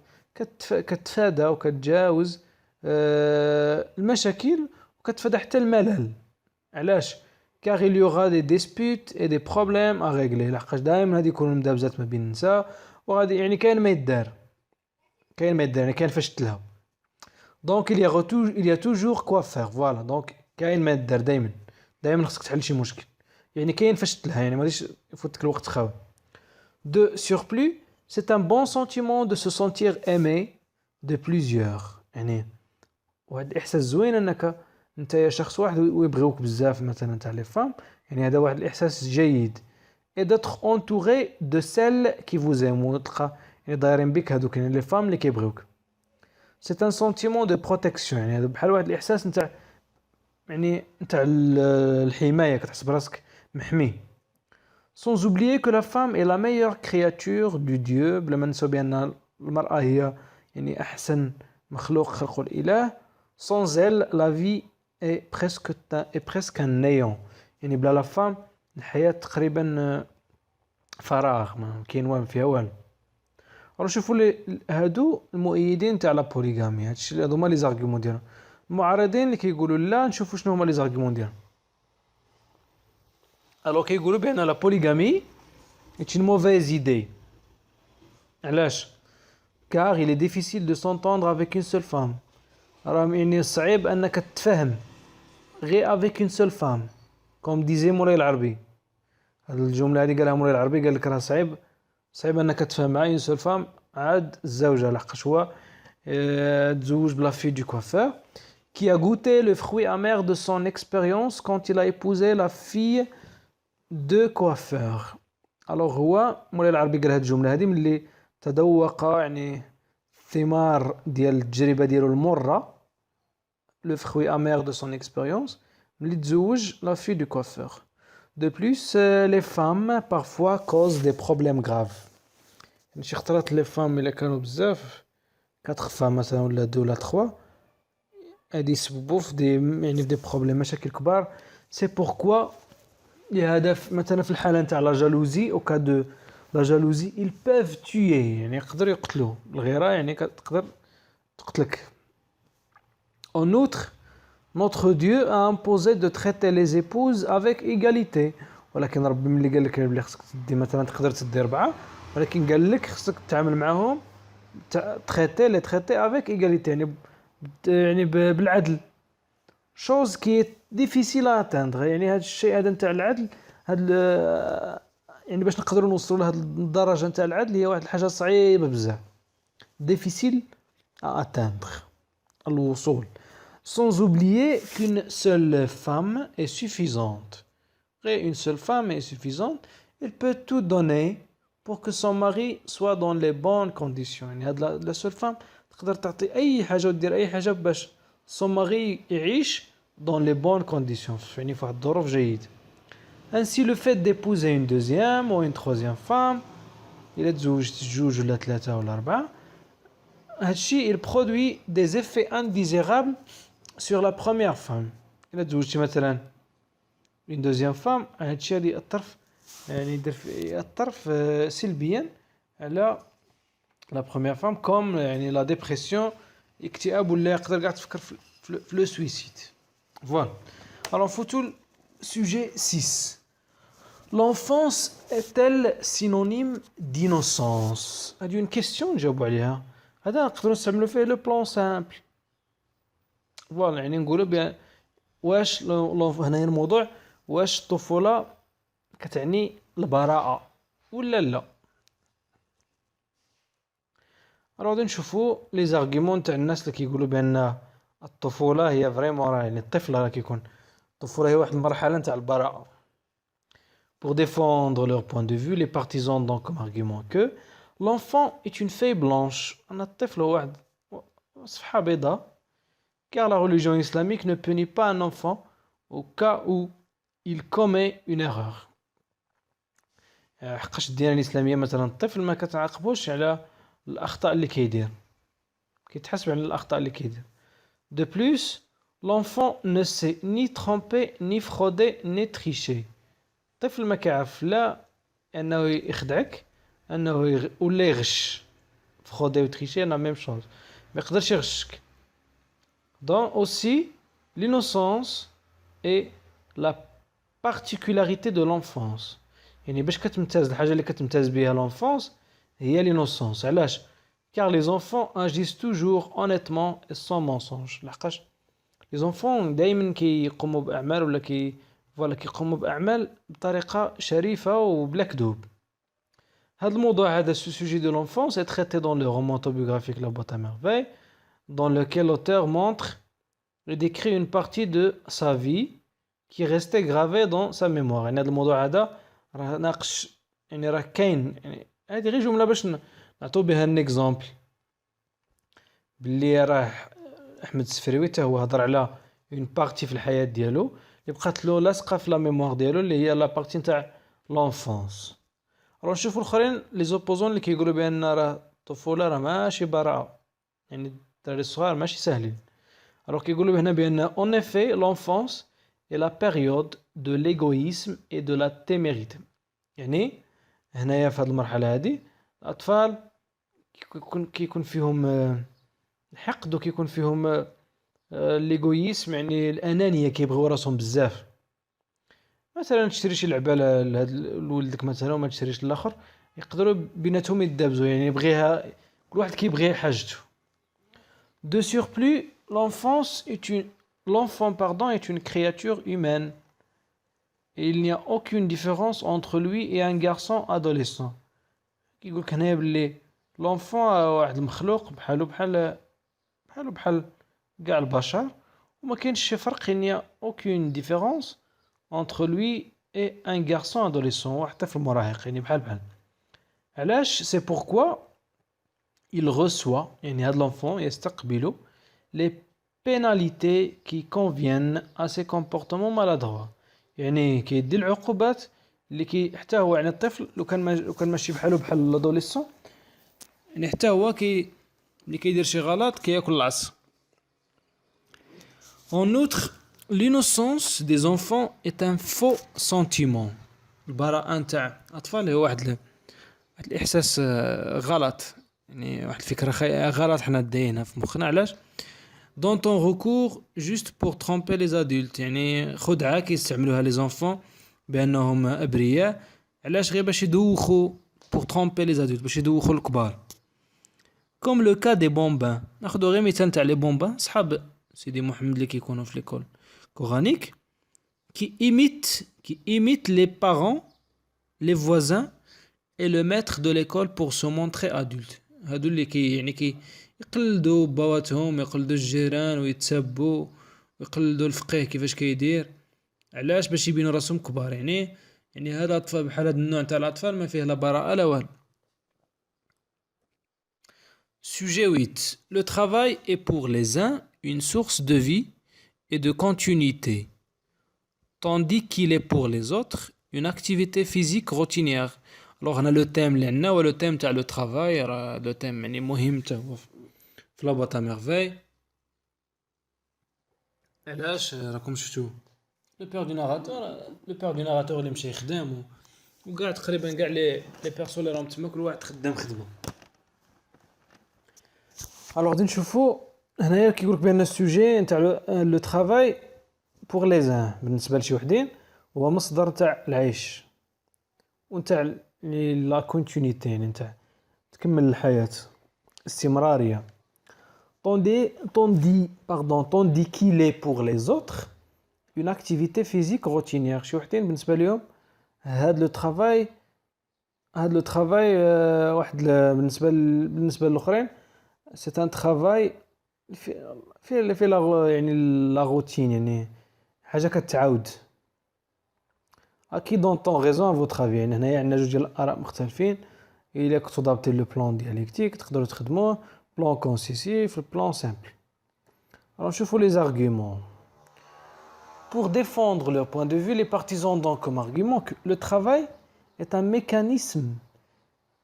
كتفادى وكتجاوز المشاكل وكتفادى حتى الملل. علاش؟ car il y aura des disputes et des problèmes à régler. لحقاش دائما غادي يكونوا مدابزات ما بين النساء وغادي يعني كاين ما يدار يعني كاين فاش تلها. Donc il y a toujours quoi faire. Voilà. Donc كاين ما يدار دائما خصك تحل شي مشكل يعني كاين فاش تلها يعني ما غاديش يفوتك الوقت خاوي. De surplus, c'est un bon sentiment de se sentir aimé de plusieurs. يعني واحد الاحساس زوين انك انت يا شخص واحد ويبغيوك بزاف مثلا تاع لي فام يعني هذا واحد الاحساس جيد. Et d'être entouré de celles qui vous aiment. تلقى يعني دايرين بك هذوك يعني لي فام اللي كيبغيوك. C'est un sentiment de protection. يعني هذا بحال واحد الاحساس نتاع يعني نتاع الحماية كتحس براسك محمي. Sans oublier que la femme est la meilleure créature du Dieu. بلا ما ننسوا بأن المرأة هي يعني أحسن مخلوق خلقه الإله. Sans elle la vie est presque un néant. يعني بلا لا فام الحياة تقريبا فراغ ما كاين والو فيها والو. شوفوا هادو المؤيدين تاع لا بوليغامي، هادشي هادو هما لي زارغيومون ديالهم. المعارضين اللي كيقولوا لا، نشوفوا شنو هما لي زارغيومون ديالهم. كيقولوا بان لا بوليغامي est une mauvaise idée. علاش؟ car il est difficile de s'entendre avec une seule femme. راه يعني صعيب انك تتفاهم غير avec une seule femme. comme disait مولاي العربي، هاد الجمله هادي قالها مولاي العربي، قال لك راه صعيب انك تفهم مع une seule femme عاد الزوجه، لحقاش هو تزوج بلا في du coiffeur qui a goûté le fruit amer de son expérience quand il a épousé la fille de coiffeur. هو مولاي العربي قال هاد الجمله هادي ملي تذوق يعني ثمار ديال التجربه ديالو المره، le fruit amer de son expérience، ملي تزوج la fille du coiffeur. De plus, les femmes parfois causent des problèmes graves. يعني شي خطرات لي فام الا كانوا بزاف، 4 femmes مثلا ولا 2 ولا 3، غادي يسببوا في دي يعني في دي بروبليم، مشاكل كبار. سي بوركوا لهذا مثلا في الحاله نتاع لا جالوزي او كا دو لا جالوزي ils peuvent tuer، يعني يقدروا يقتلوا. الغيره يعني تقدر تقتلك. En outre, notre Dieu a imposé de traiter les épouses avec égalité. ولكن ربي ملي قال لك بلي خصك تدي مثلا تقدر تدي 4، ولكن قال لك خصك تتعامل معاهم تريتي avec égalité، يعني بالعدل. chose qui est difficile à atteindre. يعني هذا الشيء هذا نتاع العدل، هذا يعني باش نقدروا نوصلوا لهذه الدرجه نتاع العدل هي واحد الحاجه صعيبه بزاف. difficile à atteindre، الوصول. sans oublier qu'une seule femme est suffisante. Une seule femme est suffisante. Elle peut tout donner pour que son mari soit dans les bonnes conditions. يعني هاد la seule femme تقدر تعطي أي حاجة ودير أي حاجة باش son mari يعيش dans les bonnes conditions، يعني في واحد الظروف جيدة. Ainsi le fait d'épouser une deuxième ou une troisième femme، إلا تزوجت جوج ولا 3 ولا 4، هادشي il produit des effets indésirables sur la première femme. إلا تزوجتي مثلا une deuxième femme، هادشي غادي يأثر سلبيا على la première femme، comme يعني la dépression، اكتئاب، ولا يقدر قاع تفكر في le suicide. Voilà. Alors فوتو sujet 6. L'enfance est-elle synonyme d'innocence؟ هذه une question نجاوبوا عليها. هذا نقدروا نستعملوا فيه لو بلان سامبل. فوالا يعني نقولوا بان واش هنايا الموضوع واش الطفولة كتعني البراءة ولا لا. غادي نشوفوا لي زارغيمون تاع الناس اللي كيقولوا بان الطفولة هي فريمون يعني الطفل راه كيكون الطفولة هي واحد المرحلة نتاع البراءة. Pour défendre leur point de vue, les partisans donnent comme argument que l'enfant est une feuille blanche. أن الطفل هو واحد صفحة بيضاء. Car la religion islamique ne punit pas un enfant au cas où il commet une erreur. حقاش الديانة الإسلامية مثلا الطفل ما كتعاقبوش على الأخطاء اللي كيدير، كيتحاسب على الأخطاء اللي كيدير. De plus, l'enfant ne sait ni tromper, ni frauder, ni tricher. الطفل ما كيعرف لا أنه يخدعك أنه ولا يغش. frauder ou tricher la même chose، ما يقدرش يغشك. Donc aussi, l'innocence est la particularité de l'enfance. يعني باش كتمتاز الحاجة اللي كتمتاز بها l'enfance هي l'innocence. علاش؟ car les enfants agissent toujours honnêtement et sans mensonge. لحقاش les enfants دائما كيقوموا بأعمال ولا كيقوموا بأعمال بطريقة شريفة وبلا كذوب. هذا الموضوع هذا ce sujet de l'enfance est traité dans le roman autobiographique La boîte à merveilles، dans lequel l'auteur montre et décrit une partie de sa vie qui restait gravée dans sa mémoire. يعني هذا الموضوع هذا راه ناقش يعني راه كاين يعني هذه غير جملة باش نعطيو بها ان اكزامبل باللي راه احمد السفريوي حتى هو هضر على اون بارتي في الحياة ديالو اللي بقات له لاصقة في لا ميموار ديالو اللي هي لا بارتي نتاع لونفونس. راه نشوفوا الاخرين لي زوبوزون اللي كيقولوا بان راه الطفولة راه ماشي براءة، يعني الدراري الصغار ماشي ساهلين. Alors كيقولوا هنا بان en effet l'enfance est la période de l'égoïsme et de la témérité. يعني هنايا في هذه المرحلة هذه الأطفال كيكون فيهم الحقد، وكيكون فيهم ليغويسم، يعني الأنانية، كيبغيو راسهم بزاف. مثلا تشري شي لعبة لولدك مثلا وما تشريش للآخر، يقدروا بيناتهم يدابزوا، يعني يبغيها كل واحد كيبغي حاجته. De surplus, l'enfant pardon, est une créature humaine. Et il n'y a aucune différence entre lui et un garçon adolescent. كيقول لك هنايا بلي لونفون واحد المخلوق بحال كاع البشر، وما كاينش شي فرق. il n'y a aucune différence entre lui et un garçon adolescent، واحد طفل مراهق، يعني بحال. علاش؟ c'est pourquoi il reçoit، يعني هذا l'enfant يستقبل les pénalités qui conviennent à ses comportements maladroits، يعني كيدي العقوبات اللي حتى هو، يعني الطفل لو كان ماشي بحال الادوليسون، يعني حتى هو اللي كيدير شي غلط كياكل العصا. En outre, l'innocence des enfants est un faux sentiment. البراءة نتاع الأطفال هو واحد الإحساس غلط، يعني واحد الفكرة غلط حنا دايرينها في مخنا. علاش؟ dont on recourt juste pour tromper les adultes، يعني خدعة كيستعملوها لي زونفون بأنهم أبرياء. علاش؟ غير باش يدوخوا pour tromper les adultes، باش يدوخوا الكبار. comme le cas des bambins، ناخدو غير مثال تاع لي بومبان، صحاب سيدي محمد اللي كيكونوا في ليكول كورانيك، qui imitent les parents, les voisins et le maître de l'école pour se montrer adulte. هادو اللي يعني يقلدوا بواتهم، يقلدوا الجيران ويتسبوا، ويقلدوا الفقيه كيفاش كيدير. علاش؟ باش يبينوا راسهم كبار. يعني هذا الاطفال بحال هذا النوع تاع الاطفال ما فيه لا براءة لا والو. Sujet 8. Le travail est pour les uns une source de vie et de continuité, tandis qu'il est pour les autres une activité physique routinière. Alors on a le thème اللي عندنا هو le thème تاع le travail، راه le thème يعني مهم تا هو في لا بواط ا ميرفاي. علاش؟ راكم شفتوا لو بير دو ناراتور اللي مشى يخدم، وكاع تقريبا كاع لي بيرسون اللي راهم تما كل واحد خدام خدمه. الوغ غادي نشوفوا هنايا كيقول لك بان السوجي نتاع لو ترافاي بور لي زان بالنسبه لشي وحدين هو مصدر تاع العيش ونتاع لا كونتينيتي، يعني نتاع تكمل الحياه، استمراريه. tandis qu'il est pour les autres une activité physique routinière. شي وحدين بالنسبه لهم هاد لو ترافاي واحد بالنسبه للاخرين c'est un travail في يعني لا روتين، يعني حاجه كتعاود. اكيد دون طون ريزون فوتر افي، يعني هنايا عندنا جوج ديال الاراء مختلفين. الا كنتو ضابطين لو بلان دياليكتيك تقدروا تخدموه بلان كونسيسيف، البلان سامبل. Alors نشوفوا les arguments. Pour défendre leur point de vue, les partisans donnent comme argument que le travail est un mécanisme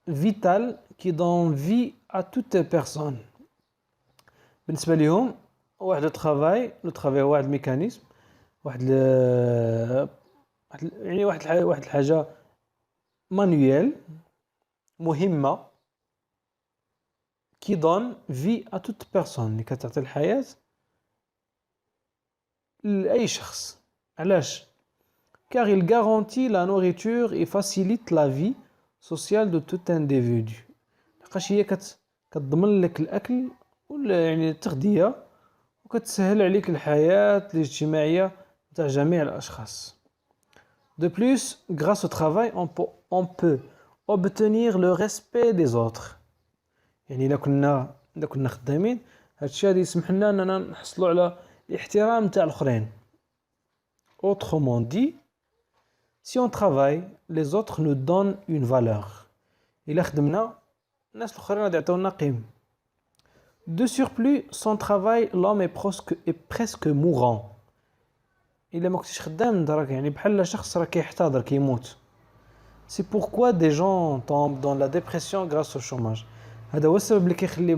vital qui donne vie à toute personne. بالنسبة لهم واحد لو ترافاي هو واحد الميكانيزم، يعني واحد الحاجة مانويل مهمة qui donne vie à toute personne، اللي كتعطي الحياة لأي شخص. علاش؟ car il garantit la nourriture et facilite la vie sociale de tout individu. لقاش هي كتضمن لك الأكل ولا يعني التغذية، وكتسهل عليك الحياة الاجتماعية تاع جميع الأشخاص. De plus, grâce au travail, on peut obtenir le respect des autres. يعني إلا كنا خدامين هادشي غادي يسمح لنا أننا نحصلوا على الاحترام تاع الآخرين. Autrement dit, si on travaille, les autres nous donnent une valeur. إلا خدمنا الناس الآخرين غادي يعطيونا قيمة. De surplus, sans travail, l'homme est presque mourant. إلا ما كنتيش خدام راك يعني بحال شخص راه كيحتضر كيموت. C'est pourquoi des gens tombent dans la dépression grâce au chômage. هذا هو السبب اللي كيخلي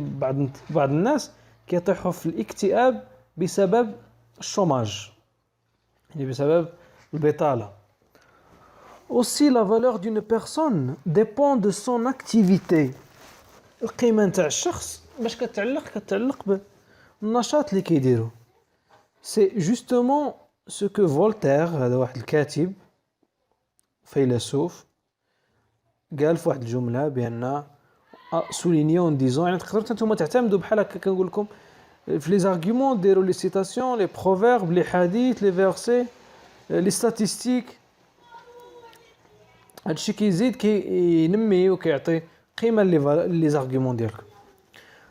بعض الناس كيطيحوا في الاكتئاب بسبب الشوماج، يعني بسبب البطالة. Aussi la valeur d'une personne dépend de son activité. القيمة نتاع الشخص باش كتعلق بالنشاط اللي كيديرو. C'est justement ce que Voltaire, هذا واحد الكاتب فيلسوف، قال في واحد الجملة بأن souligné en disant يعني تقدروا نتوما تعتمدوا بحال هكا كنقول لكم في لي زارغيومون ديروا لي سيتاسيون لي بروفيرب لي حديث لي فيرسي لي ستاتيستيك. هادشي كيزيد كينمي وكيعطي قيمة لي زارغيومون ديالكم.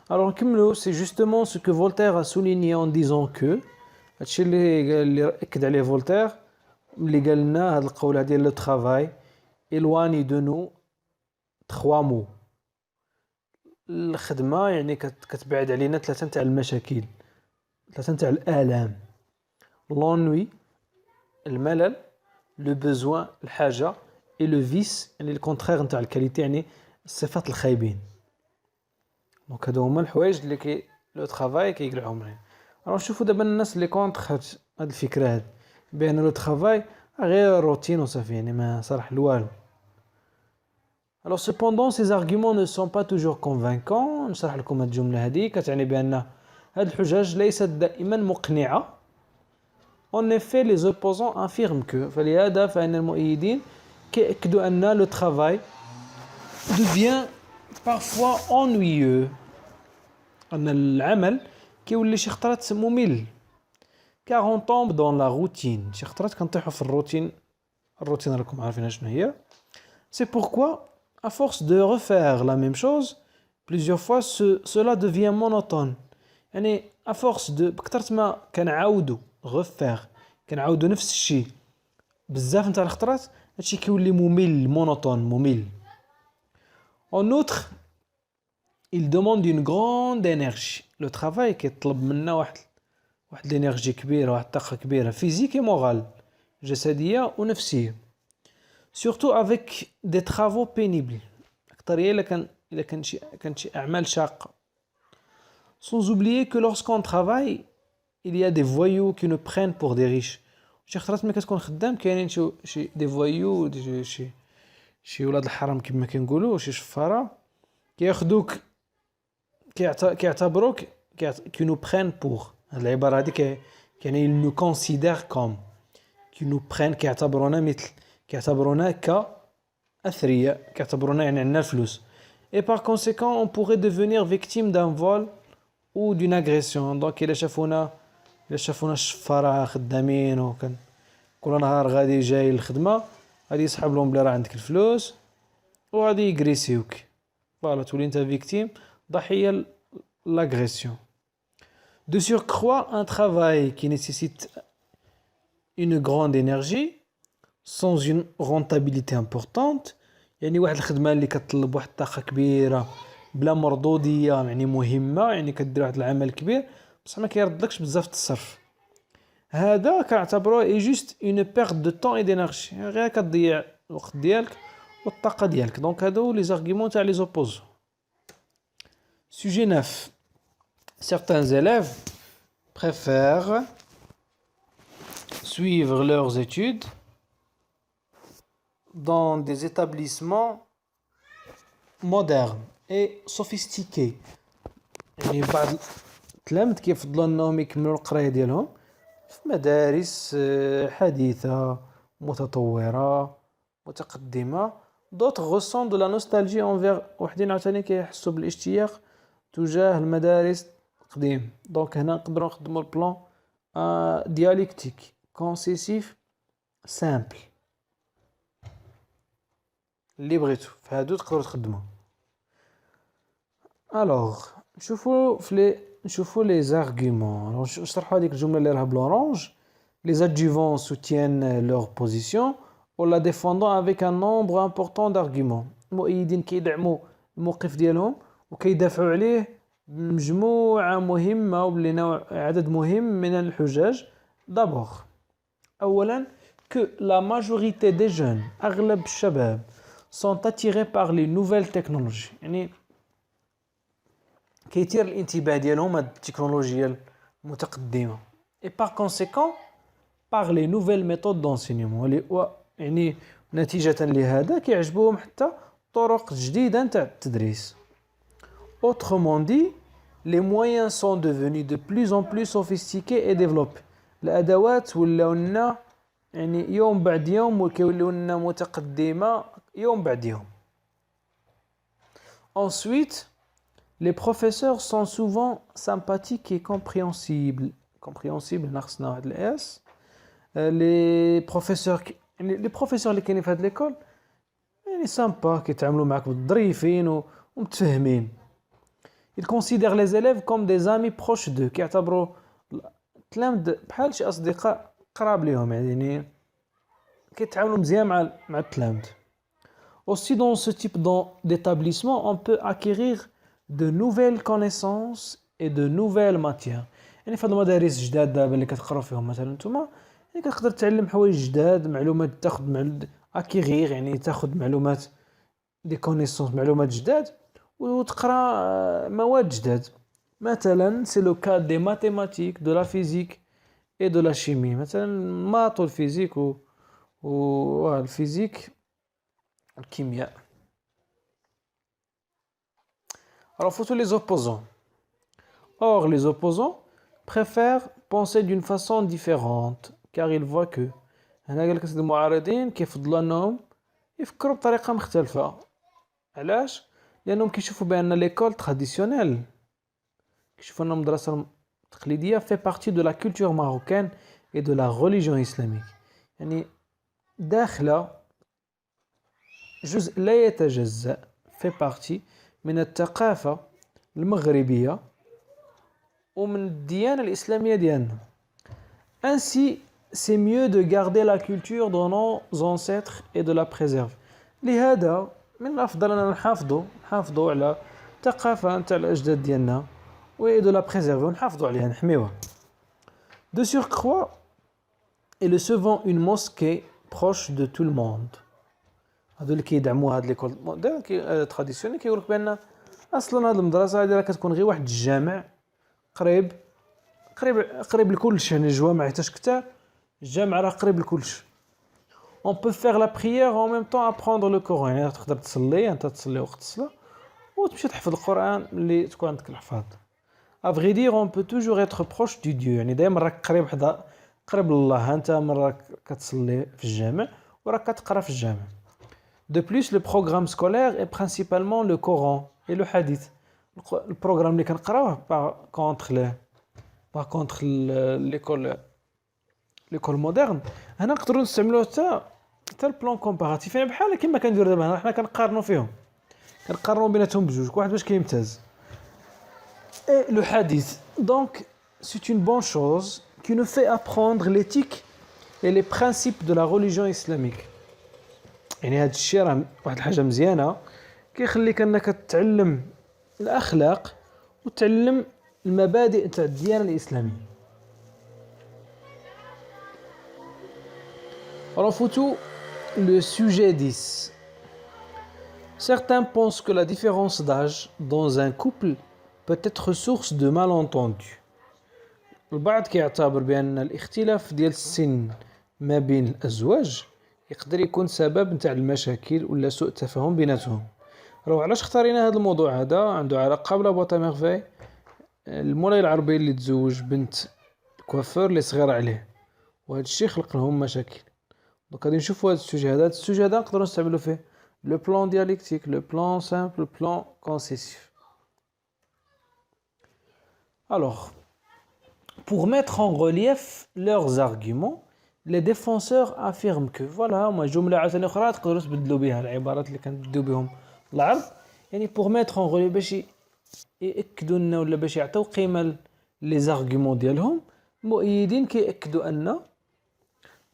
Alors نكملوا. C'est justement ce que Voltaire a souligné en disant que هادشي اللي أكد عليه فولتير اللي قال لنا هاد القولة ديال لو travail éloigne de nous trois mots. الخدمة يعني كتبعد علينا ثلاثة نتاع المشاكل، ثلاثة نتاع الآلام: l'ennui الملل، le besoin الحاجة، et le vice يعني الكونترير نتاع الكاليتي يعني الصفات الخايبين. دونك هادو هما الحوايج اللي لو ترافاي كيقلعهم لنا. راه نشوفوا دابا الناس اللي كونتر هاد الفكرة هاد بأن لو ترافاي غير روتين وصافي يعني ما صراح والو. Alors cependant ces arguments ne sont pas toujours convaincants. نشرح لكم هاد الجملة هادي كتعني بأن هاد الحجج ليست دائما مقنعة. En effet les opposants affirment que فلهذا فإن المؤيدين كيأكدوا أن le travail devient parfois ennuyeux، أن العمل كيولي شي خطرات ممل. car on tombe dans la routine، شي خطرات كنطيحوا في الروتين راكم عارفين شنو هي. c'est pourquoi à force de refaire la même chose plusieurs fois cela devient monotone. يعني à force de بكثرة ما كنعاودوا refaire كنعاودوا نفس الشيء بزاف نتاع الخطرات هادشي كيولي ممل ممل. en outre il demande une grande énergie. le travail كيطلب منا واحد الانرجي كبيره، واحد الطاقه كبيره فيزيك و مورال جسديه ونفسيه. surtout avec des travaux pénibles، اكثر الا كان شي اعمال شاقه. sans oublier que lorsqu'on travaille il y a des voyous qui nous prennent pour des riches. شي خطرات ملي كتكون خدام كاينين شي دي فويو شي ولاد الحرام كما كنقولوا، شي شفاره كياخذوك كيعتبروك كي نو برين بور. هاد العباره هادي يعني نو كونسيدير كوم كي نو برين كيعتبرونا كأثرياء، كيعتبرونا يعني عندنا الفلوس. et par conséquent on pourrait devenir victime d'un vol ou d'une agression. donc إلا شافونا الشفاره خدامين وكان كل نهار غادي جاي للخدمه غادي يسحب لهم بلا راه عندك الفلوس وغادي يغريسيوك، فوالا تولي انت فيكتيم ضحيه l'agression. De surcroît, un travail qui nécessite une grande énergie sans une rentabilité importante، يعني واحد الخدمة اللي كتطلب واحد الطاقة كبيرة بلا مردودية يعني مهمة، يعني كدير واحد العمل كبير بصح ما كيردلكش بزاف الصرف، هذا كنعتبروه اي جوست اون بيرت دو طون اي دينيرجي، غير كتضيع الوقت ديالك والطاقة ديالك. دونك هادو لي زارغيومون تاع لي زوبوزون. Sujet 9. Certains élèves préfèrent suivre leurs études dans des établissements modernes et sophistiqués. يعني بعض التلاميذ كيفضلوا انهم يكملوا القرايه ديالهم في مدارس حديثه متطوره متقدمه. d'autres ressentent de la nostalgie envers، وحدين عاوتاني كيحسوا بالاشتياق تجاه المدارس القديم. دونك هنا نقدروا نخدموا البلان دياليكتيك كونسيسيف سامبل اللي بغيتو فهادو تقدروا تخدموا. الوغ نشوفوا لي زارغيومون. نشرحوا هذيك الجمله اللي راها بلورانج. les adjuvants soutiennent leur position en la défendant avec un nombre important d'arguments. المؤيدين كيدعموا الموقف ديالهم وكيدافعوا عليه بمجموعة مهمة وباللي عدد مهم من الحجاج. d'abord أولا que la majorité des jeunes أغلب الشباب sont attirés par les nouvelles technologies، يعني كيثير الانتباه ديالهم هاد التكنولوجيا المتقدمة. et par conséquent par les nouvelles méthodes d'enseignement، يعني نتيجة لهذا كيعجبوهم حتى طرق جديدة نتاع التدريس. Autrement dit, les moyens sont devenus de plus en plus sophistiqués et développés. الأدوات ولاو لنا يعني يوم بعد يوم وكيوليو لنا متقدمة يوم بعد يوم. Ensuite, les professeurs sont souvent sympathiques et compréhensibles. Compréhensibles, ناقصنا واحد الاس. Les professeurs اللي كاينين في هاد l'école يعني سامبا كيتعاملوا معك بالظريفين ومتفاهمين. Ils considèrent les élèves comme des amis proches d'eux. كيعتبروا التلامذة بحال شي أصدقاء قراب ليهم يعني كيتعاملوا مزيان مع التلامذة. Aussi dans ce type d'établissement, on peut acquérir de nouvelles connaissances et de nouvelles matières. يعني في هاد المدارس جداد دابا اللي كتقراو فيهم مثلا نتوما يعني كتقدر تعلم حوايج جداد، معلومات تاخذ acquérir يعني تاخذ معلومات دي connaissances معلومات جداد وتقرا مواد جداد. مثلا c'est le cas des mathématiques, de la physique et de la chimie. مثلا الماط والفيزيك والفيزيك الكيمياء. Alors faut tous les opposants. Or les opposants préfèrent penser d'une façon différente car ils voient que هنا قال لك المعارضين كيفضلوا انهم يفكروا بطريقه مختلفه. علاش؟ لانهم كيشوفوا بان ليكول تراديسيونيل كيشوفوا ان المدرسه التقليديه fait partie de la culture marocaine et de la religion islamique. يعني داخله جزء لا يتجزأ fait partie من الثقافه المغربيه ومن الديانه الاسلاميه ديالنا. Ainsi, c'est mieux de garder la culture de nos ancêtres et de la préserver. لهذا من الأفضل أننا نحافظوا على الثقافة نتاع الأجداد ديالنا و de la préserver ونحافظوا عليها نحميوها. De surcroît, et le souvent une mosquée proche de tout le monde. هادو اللي كيدعموا هاد ليكول موديل تراديسيونيل كيقول لك بان اصلا هاد المدرسه هادي راه كتكون غير واحد الجامع قريب لكلشي. يعني الجوامع حيتاش كتار الجامع راه قريب لكلشي. On peut faire la prière en même temps apprendre le Coran. يعني تقدر تصلي انت تصلي وقت الصلاه وتمشي تحفظ القران اللي تكون عندك الحفاظ. À vrai dire, on peut toujours être proche du Dieu. يعني دائما راك قريب لله. انت مره كتصلي في الجامع وراك كتقرا في الجامع. De plus, le programme scolaire est principalement le Coran et le Hadith. Le programme اللي كنقراوه par contre l'école moderne هنا نقدروا نستعملوه حتى البلان كومباراتيف. يعني بحال كيما كنديروا دابا حنا كنقارنوا فيهم كنقارنوا بيناتهم بجوج واحد باش كيمتاز. Et le hadith. Donc, c'est une bonne chose qui nous fait apprendre l'éthique et les principes de la religion islamique. يعني هاد الشيء راه واحد الحاجه مزيانه كيخليك انك تتعلم الاخلاق وتعلم المبادئ تاع الديانه الاسلاميه. رفضوا le sujet 10. Certains pensent que la différence d'âge dans un couple peut être source de malentendus. البعض كيعتبر بان الاختلاف ديال السن ما بين الازواج يقدر يكون سبب نتاع المشاكل ولا سوء تفاهم بيناتهم. راه علاش اختارينا هذا الموضوع هذا عنده علاقه بلا بوطا ميرفي المولاي العربي اللي تزوج بنت الكوافور اللي صغيره عليه وهذا الشيء خلق لهم مشاكل. دونك غادي نشوفوا هذا السوجي هذا نقدروا نستعملوا فيه لو بلان ديالكتيك لو بلان سامبل لو بلان كونسيسيف. Alors, pour mettre en relief leurs arguments, les défenseurs affirment que voilà moi جملة عاوتاني أخرى تقدروا تبدلوا بها العبارات اللي كنبدلوا بهم العرض يعني pour mettre en relief باش يأكدوا لنا ولا باش يعطيو قيمة لي زارغومون ديالهم. المؤيدين كيأكدوا أن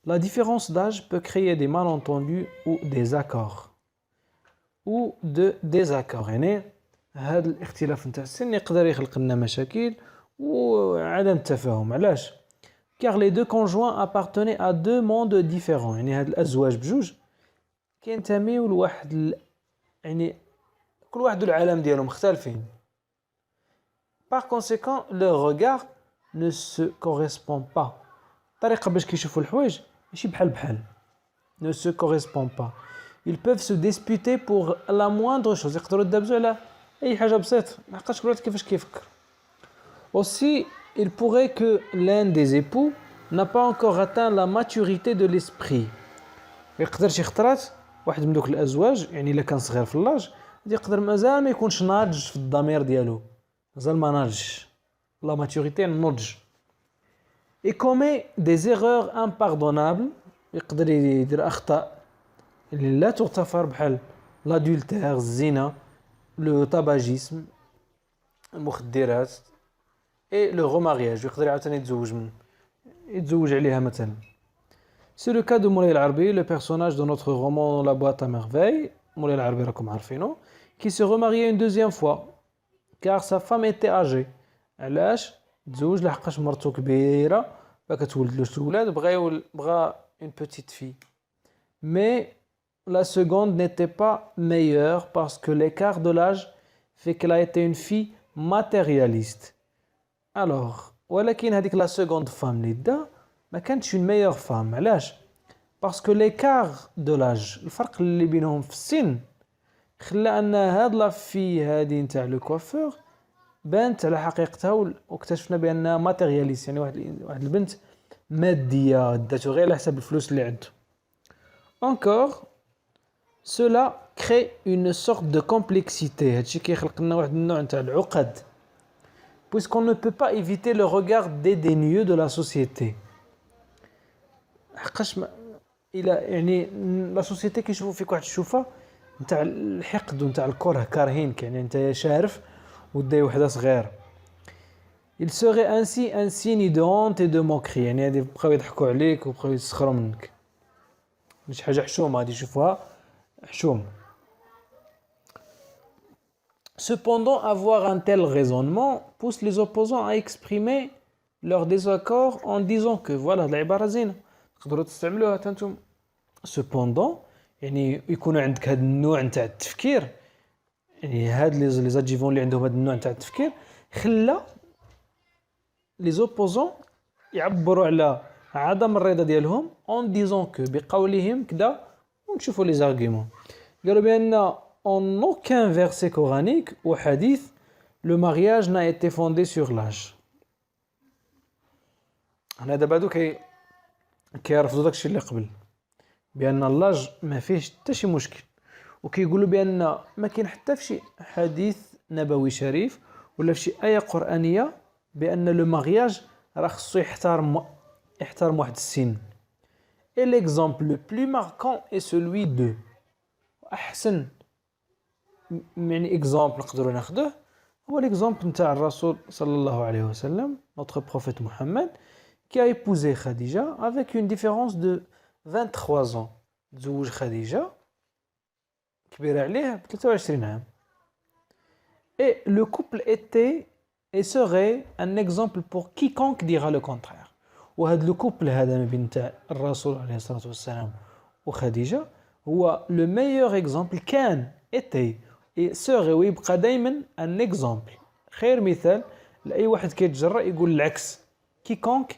la différence d'âge peut créer des malentendus ou des accords ou de désaccords. يعني هذا الاختلاف نتاع السن يقدر يخلق لنا مشاكل وعدم تفاهم. علاش؟ car les deux conjoints appartenaient à deux mondes différents. يعني هاد الازواج بجوج كينتميو لواحد يعني كل واحد العالم ديالهم مختلفين. par conséquent leur regard ne se correspond pas. الطريقه باش كيشوفوا الحوايج ماشي بحال ne se correspond pas. Ils peuvent se disputer pour la moindre chose. يقدروا يتدابزوا على أي حاجة بسيطة. لحقاش كل واحد كيفاش كيفكر. Aussi, il pourrait que l'un des époux n'a pas encore atteint la maturité de l'esprit. يقدر شي خطرات واحد من دوك الأزواج يعني إلا كان صغير في اللاج يقدر مازال ما يكونش ناضج في الضمير ديالو. مازال ما ناضجش. La maturité النضج. Et commet des erreurs impardonnables. يقدر يدير أخطاء اللي لا تغتفر بحال l'adultère, الزنا, le tabagisme, المخدرات et le remariage. يقدر عاوتاني يتزوج عليها مثلا. C'est le cas de Moulay Al-Arbi, le personnage de notre roman La boîte à merveilles, Moulay Al-Arbi راكم عارفينه, qui se remariait une deuxième fois car sa femme était âgée. علاش تزوج لحقاش مرته كبيره ما كتولدلوش الولاد بغى une petite fille. Mais la seconde n'était pas meilleure parce que l'écart de l'âge fait qu'elle a été une fille matérialiste. Alors, ولكن هذيك la seconde femme اللي دا ما كانتش une meilleure femme. علاش؟ parce que l'écart de l'âge الفرق اللي بينهم في السن خلى ان هاد لا في هادي نتاع لو كوافور بانت على حقيقتها واكتشفنا بانها ماتيرياليست يعني واحد البنت ماديه داتو غير على حساب الفلوس اللي عنده. Encore, cela crée une sorte de complexité. هادشي كيخلق لنا واحد النوع نتاع العقد. Puisqu'on ne peut pas éviter le regard dédaigneux de la société. حقاش الى يعني لا سوسيتي كيشوفوا فيك واحد الشوفه نتاع الحقد ونتاع الكره كارهينك يعني انت شارف وداي وحده صغيره. Il serait ainsi un signe de honte et de moquerie. يعني هادي بقاو يضحكوا عليك وبقاو يسخروا منك. مش حاجه حشومه هادي يشوفوها حشوم. Cependant, avoir un tel raisonnement pousse les opposants à exprimer leur désaccord en disant que voilà العباره زينه تقدروا تستعملوها انتم. Cependant يعني يكون عندك هذا النوع نتاع التفكير يعني هاد لي زادجيفون اللي عندهم هذا النوع نتاع التفكير خلى لي زوبوزون يعبروا على عدم الرضا ديالهم en disant que بقولهم كذا ونشوفوا لي زارغيمون قالوا بان en aucun verset coranique ou hadith le mariage n'a été fondé sur l'âge. انا دابا هادو كيرفضوا داكشي اللي قبل بان اللاج ما فيهش حتى شي مشكل وكيقولوا بان ما كاين حتى في شي حديث نبوي شريف ولا في شي ايه قرانيه بان لو مارياج راه خصو يحترم واحد السن. Et l'exemple le plus marquant est celui de احسن يعني اكزامبل نقدروا ناخذوه هو l'exemple نتاع الرسول صلى الله عليه وسلم notre prophète Mohammed qui a épousé Khadija avec une différence de 23 ans. تزوج خديجة كبيرة عليه ب 23 عام. Et le couple était et serait un exemple pour quiconque dira le contraire. وهذا le couple هذا ما بين تاع الرسول عليه الصلاة والسلام وخديجة هو le meilleur exemple كان était et serait ويبقى دائما un exemple خير مثال لأي واحد كيتجرأ يقول العكس. quiconque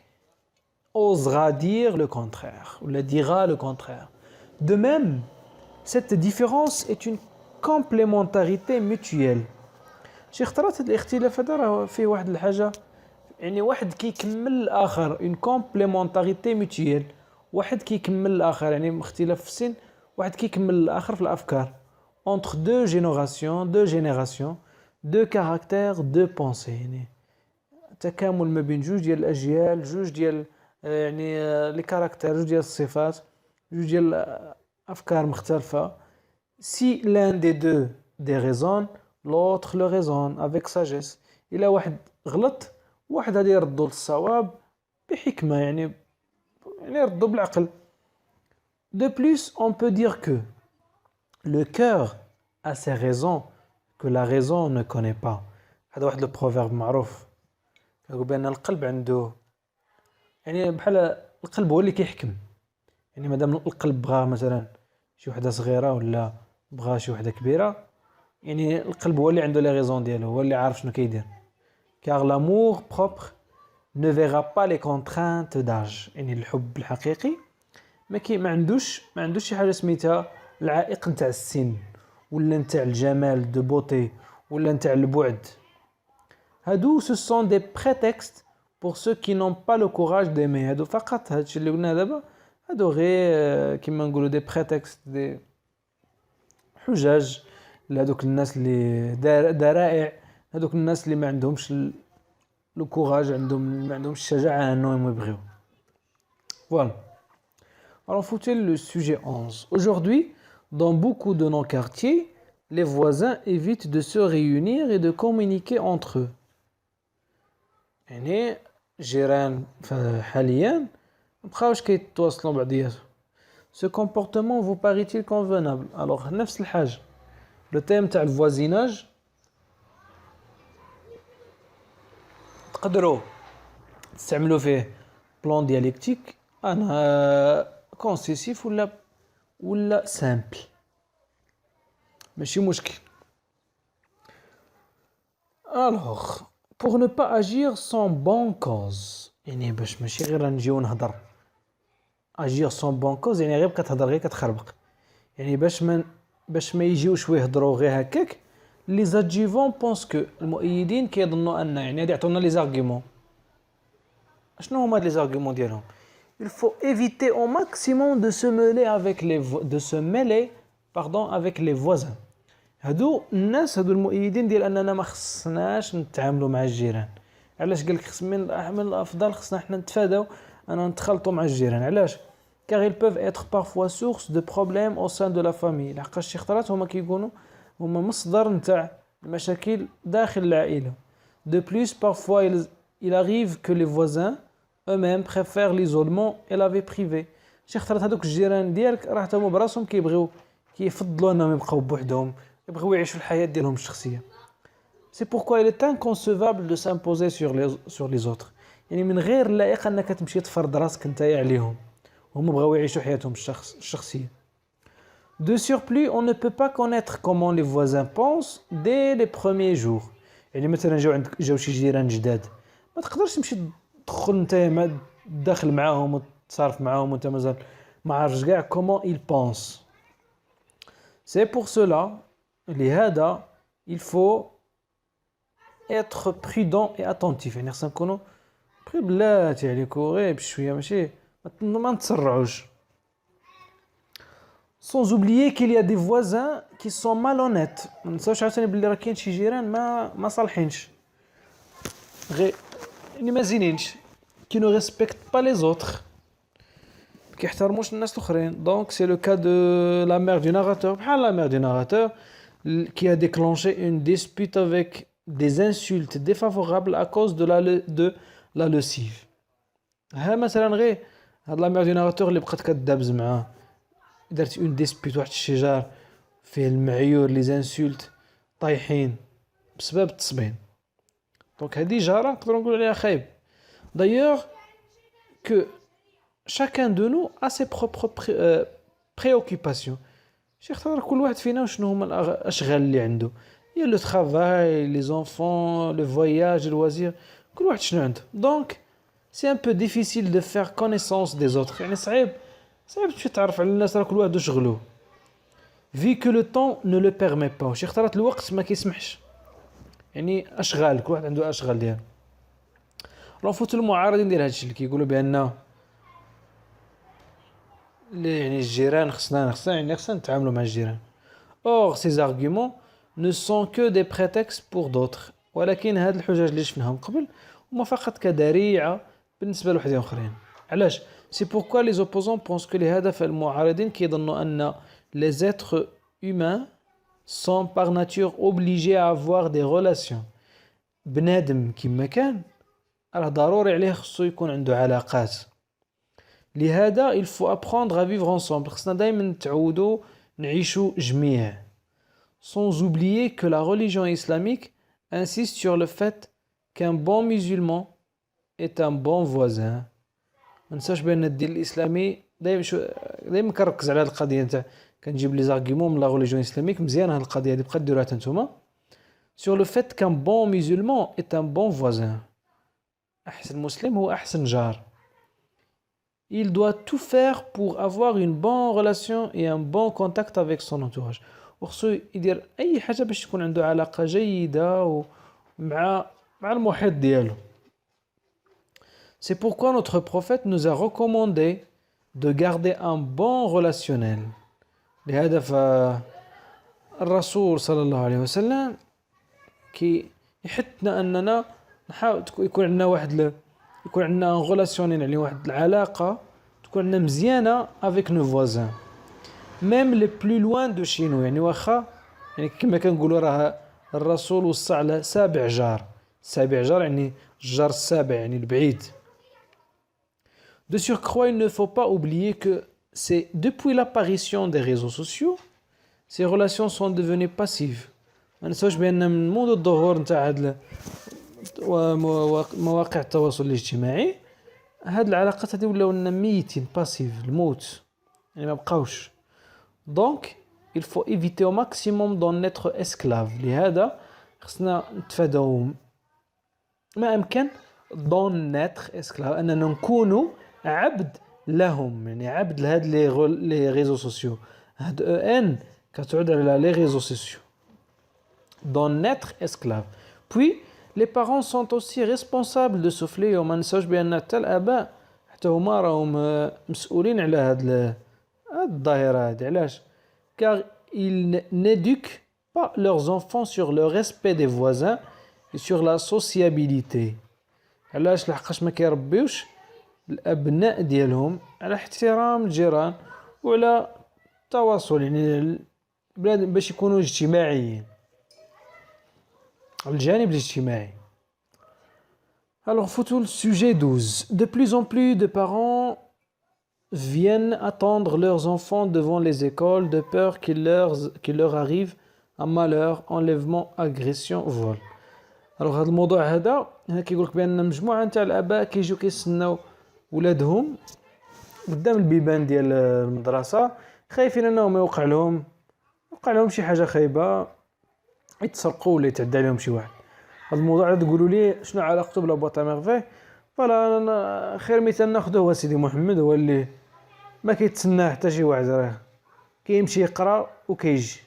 osera dire le contraire ou la dira le contraire. De même, cette différence est une complémentarité mutuelle. شي خطرات هاد الاختلاف هذا راه فيه واحد الحاجه يعني واحد كيكمل الاخر une complémentarité mutuelle. واحد كيكمل الاخر يعني اختلاف في السن واحد كيكمل الاخر في الافكار entre deux générations deux caractères deux pensées يعني تكامل ما بين جوج ديال الاجيال جوج ديال يعني لي كاركتير جوج ديال الصفات جوج ديال افكار مختلفه. Si l'un des deux déraisonne l'autre le raisonne avec sagesse. الى واحد غلط واحد غادي يردو للصواب بحكمه يعني يردو بالعقل. De plus, on peut dire que le cœur a ses raisons que la raison ne connaît pas. هذا واحد البروفيرب معروف كيقول بان القلب عنده يعني بحال القلب هو اللي كيحكم يعني مادام القلب بغى مثلا شي وحده صغيره ولا بغى شي وحده كبيره يعني القلب هو اللي عنده لي ريزون ديالو هو اللي عارف شنو كيدير. car l'amour propre ne verra pas les contraintes d'âge يعني الحب الحقيقي ما عندوش شي حاجه سميتها العائق نتاع السن ولا نتاع الجمال دو بوتي ولا نتاع البعد. هادو ce sont des prétextes pour ceux qui n'ont pas le courage d'aimer. هادو فقط هادشي اللي قلنا دابا هادو غير كيما نقولوا دي بريتكست دي حجج لهادوك الناس اللي ذرائع، هادوك الناس اللي ما عندهمش لو كوراج، ما عندهمش الشجاعه انهم يبغيو. Voilà. Alors, foutez le sujet 11. Aujourd'hui, dans beaucoup de nos quartiers, les voisins évitent de se réunir et de communiquer entre eux. يعني جيران حاليا مبقاوش كيتواصلوا بعضياتهم. Ce comportement vous paraît-il convenable? Alors, نفس الحاجة. Le thème تاع الفوازيناج تقدروا تستعملوا فيه بلان دياليكتيك انا كونسيسيف ولا سامبل، ماشي مشكل. alors pour ne pas agir sans bonne cause، يعني باش ماشي غير نجيو نهضر agir sans bonne cause يعني غير كتهضر غير كتخربق، يعني باش ما يجيوش ويهضروا غير هكاك. لي زادجيفون بونس كو المؤيدين كيظنوا ان يعني غادي يعطونا لي زارغيومون. شنو هما لي زارغيومون ديالهم؟ il faut éviter au maximum de se mêler avec les voisins. هادو الناس هادو المؤيدين ديال اننا ما خصناش نتعاملوا مع الجيران. علاش قال لك من الافضل خصنا حنا نتفاداو انا نتخلطوا مع الجيران؟ علاش؟ car ils peuvent être parfois source de problèmes au sein de la famille. لحقاش شي خطرات هما كيكونوا هما مصدر نتاع المشاكل داخل العائله. de plus parfois il arrive que les voisins eux-mêmes préfèrent l'isolement et la vie privée. شي خطرات هذوك الجيران ديالك راه حتى هما براسهم كيفضلوا انهم يبقاو بوحدهم، يبغيو يعيشوا الحياه ديالهم الشخصيه. c'est pourquoi il est inconcevable de s'imposer sur les autres. يعني من غير لائق انك تمشي تفرض راسك نتايا عليهم، هما بغاو يعيشوا حياتهم الشخصيه. de surplus on ne peut pas connaître comment les voisins pensent dès les premiers jours. يعني مثلا جاو شي جيران جداد، ما تقدرش تمشي تدخل نتايا داخل معاهم وتصارف معاهم وانت مازال ما عارفش كاع comment ils pensent. c'est pour cela لهذا il faut être prudent et attentif. يعني خصنا نكونوا بلاتي عليكم غير بشويه، ماشي ما نتسرعوش. sans oublier qu'il y a des voisins qui sont malhonnêtes. ما نساوش عاوتاني بلي راه كاين شي جيران ما صالحينش غير يعني ما زينينش، qui ne respectent pas les autres، كيحترموش الناس الاخرين. donc c'est le cas de la mère du narrateur. بحال la mère du narrateur qui a déclenché une dispute avec des insultes défavorables à cause de la lessive. ها مثلا غير هاد la mère du narrateur اللي بقات كدابز معاه، درت اون ديسبيت واحد الشجار فيه المعيور لي زانسولت طايحين بسبب التصبين. دونك هذه جاره نقدروا نقولوا عليها خايب. d'ailleurs que chacun de nous a ses propres préoccupations. شي خطر كل واحد فينا شنو هما الاشغال اللي عنده، يا لو travail les enfants le voyage le loisir، كل واحد شنو عنده. دونك c'est un peu difficile de faire connaissance des autres. يعني صعيب تمشي تعرف على الناس، راه كل واحد وشغلو vu que le temps ne le permet pas. شي خطرات الوقت ما كيسمحش، يعني اشغال كل واحد عنده اشغال ديالو. راه فوت المعارضين ديال هادشي اللي كيقولوا بان يعني الجيران خصنا نتعاملوا مع الجيران. or ces arguments ne sont que des prétextes pour d'autres. ولكن هاد الحجج اللي شفناهم قبل هما فقط كذريعه بالنسبه لوحدين اخرين. علاش؟ c'est pourquoi les opposants pensent que لهذا فالمعارضين كيظنوا ان les êtres humains sont par nature obligés à avoir des relations. بنادم كما كان راه ضروري عليه خصو يكون عنده علاقات. لهذا il faut apprendre à vivre ensemble. خصنا دائما نتعودوا نعيشوا جميع. sans oublier que la religion islamique insiste sur le fait qu'un bon musulman est un bon voisin. ما ننساش بان الدين الاسلامي دائما كنركز على هذه القضيه نتاع كنجيب لي زارغيومون من لا ريليجيون اسلاميك. مزيان هذه القضيه هذه بقى ديروها حتى نتوما. sur le fait qu'un bon musulman est un bon voisin. احسن مسلم هو احسن جار. il doit tout faire pour avoir une bonne relation et un bon contact avec son entourage. وخصو يدير اي حاجه باش تكون عنده علاقه جيده مع المحيط ديالو. C'est pourquoi notre prophète nous a recommandé de garder un bon relationnel. لهذا فالرسول صلى الله عليه وسلم كي يحثنا اننا نحاول يكون عندنا يكون عندنا ان relationnel يعني واحد العلاقه تكون عندنا مزيانه avec nos voisins. même les plus loin de chez nous يعني واخا يعني كما كنقولوا راه الرسول وصى على سابع جار يعني الجار السابع يعني البعيد. De surcroît, il ne faut pas oublier que c'est depuis l'apparition des réseaux sociaux, ces relations sont devenues passives. ما نساوش بان منذ الظهور نتاع هاد مواقع التواصل الاجتماعي هاد العلاقات هادي ولاو لنا ميتين باسيف الموت يعني ما بقاوش. Donc il faut éviter au maximum d'en être esclave. لهذا خصنا نتفاداو ما امكن d'en être esclave اننا نكونوا عبد لهم يعني عبد لهاد لي ريزو سوسيو. هاد ان كتعود على لي ريزو سوسيو d'en être esclave. Puis les parents sont aussi responsables de ce fléau. ما نساوش بان حتى الاباء حتى هما راهم مسؤولين على هاد الظاهره هادي. علاش؟ car ils n'éduquent pas leurs enfants sur le respect des voisins et sur la sociabilité. علاش؟ لحقاش ما كيربيوش الابناء ديالهم على احترام الجيران وعلى التواصل يعني البلاد باش يكونوا اجتماعيين الجانب الاجتماعي. Alors Foutoul, sujet 12. De plus en plus de parents viennent attendre leurs enfants devant les écoles de peur qu'il leur arrive un malheur, enlèvement, agression, vol. Alors هذا الموضوع هذا هنا كيقول لك بان مجموعه نتاع الاباء كيجيو كيستناو ولادهم قدام البيبان ديال المدرسه خايفين انهم يوقع لهم شي حاجه خايبه يتسرقوا ولا يتعدى عليهم شي واحد. هذا الموضوع هذا تقولوا لي شنو علاقته بلا بواطا ميرفي؟ فلا خير مثال ناخذه هو سيدي محمد هو اللي ما كيتسناه حتى شي واحد راه كيمشي يقرا وكيجي.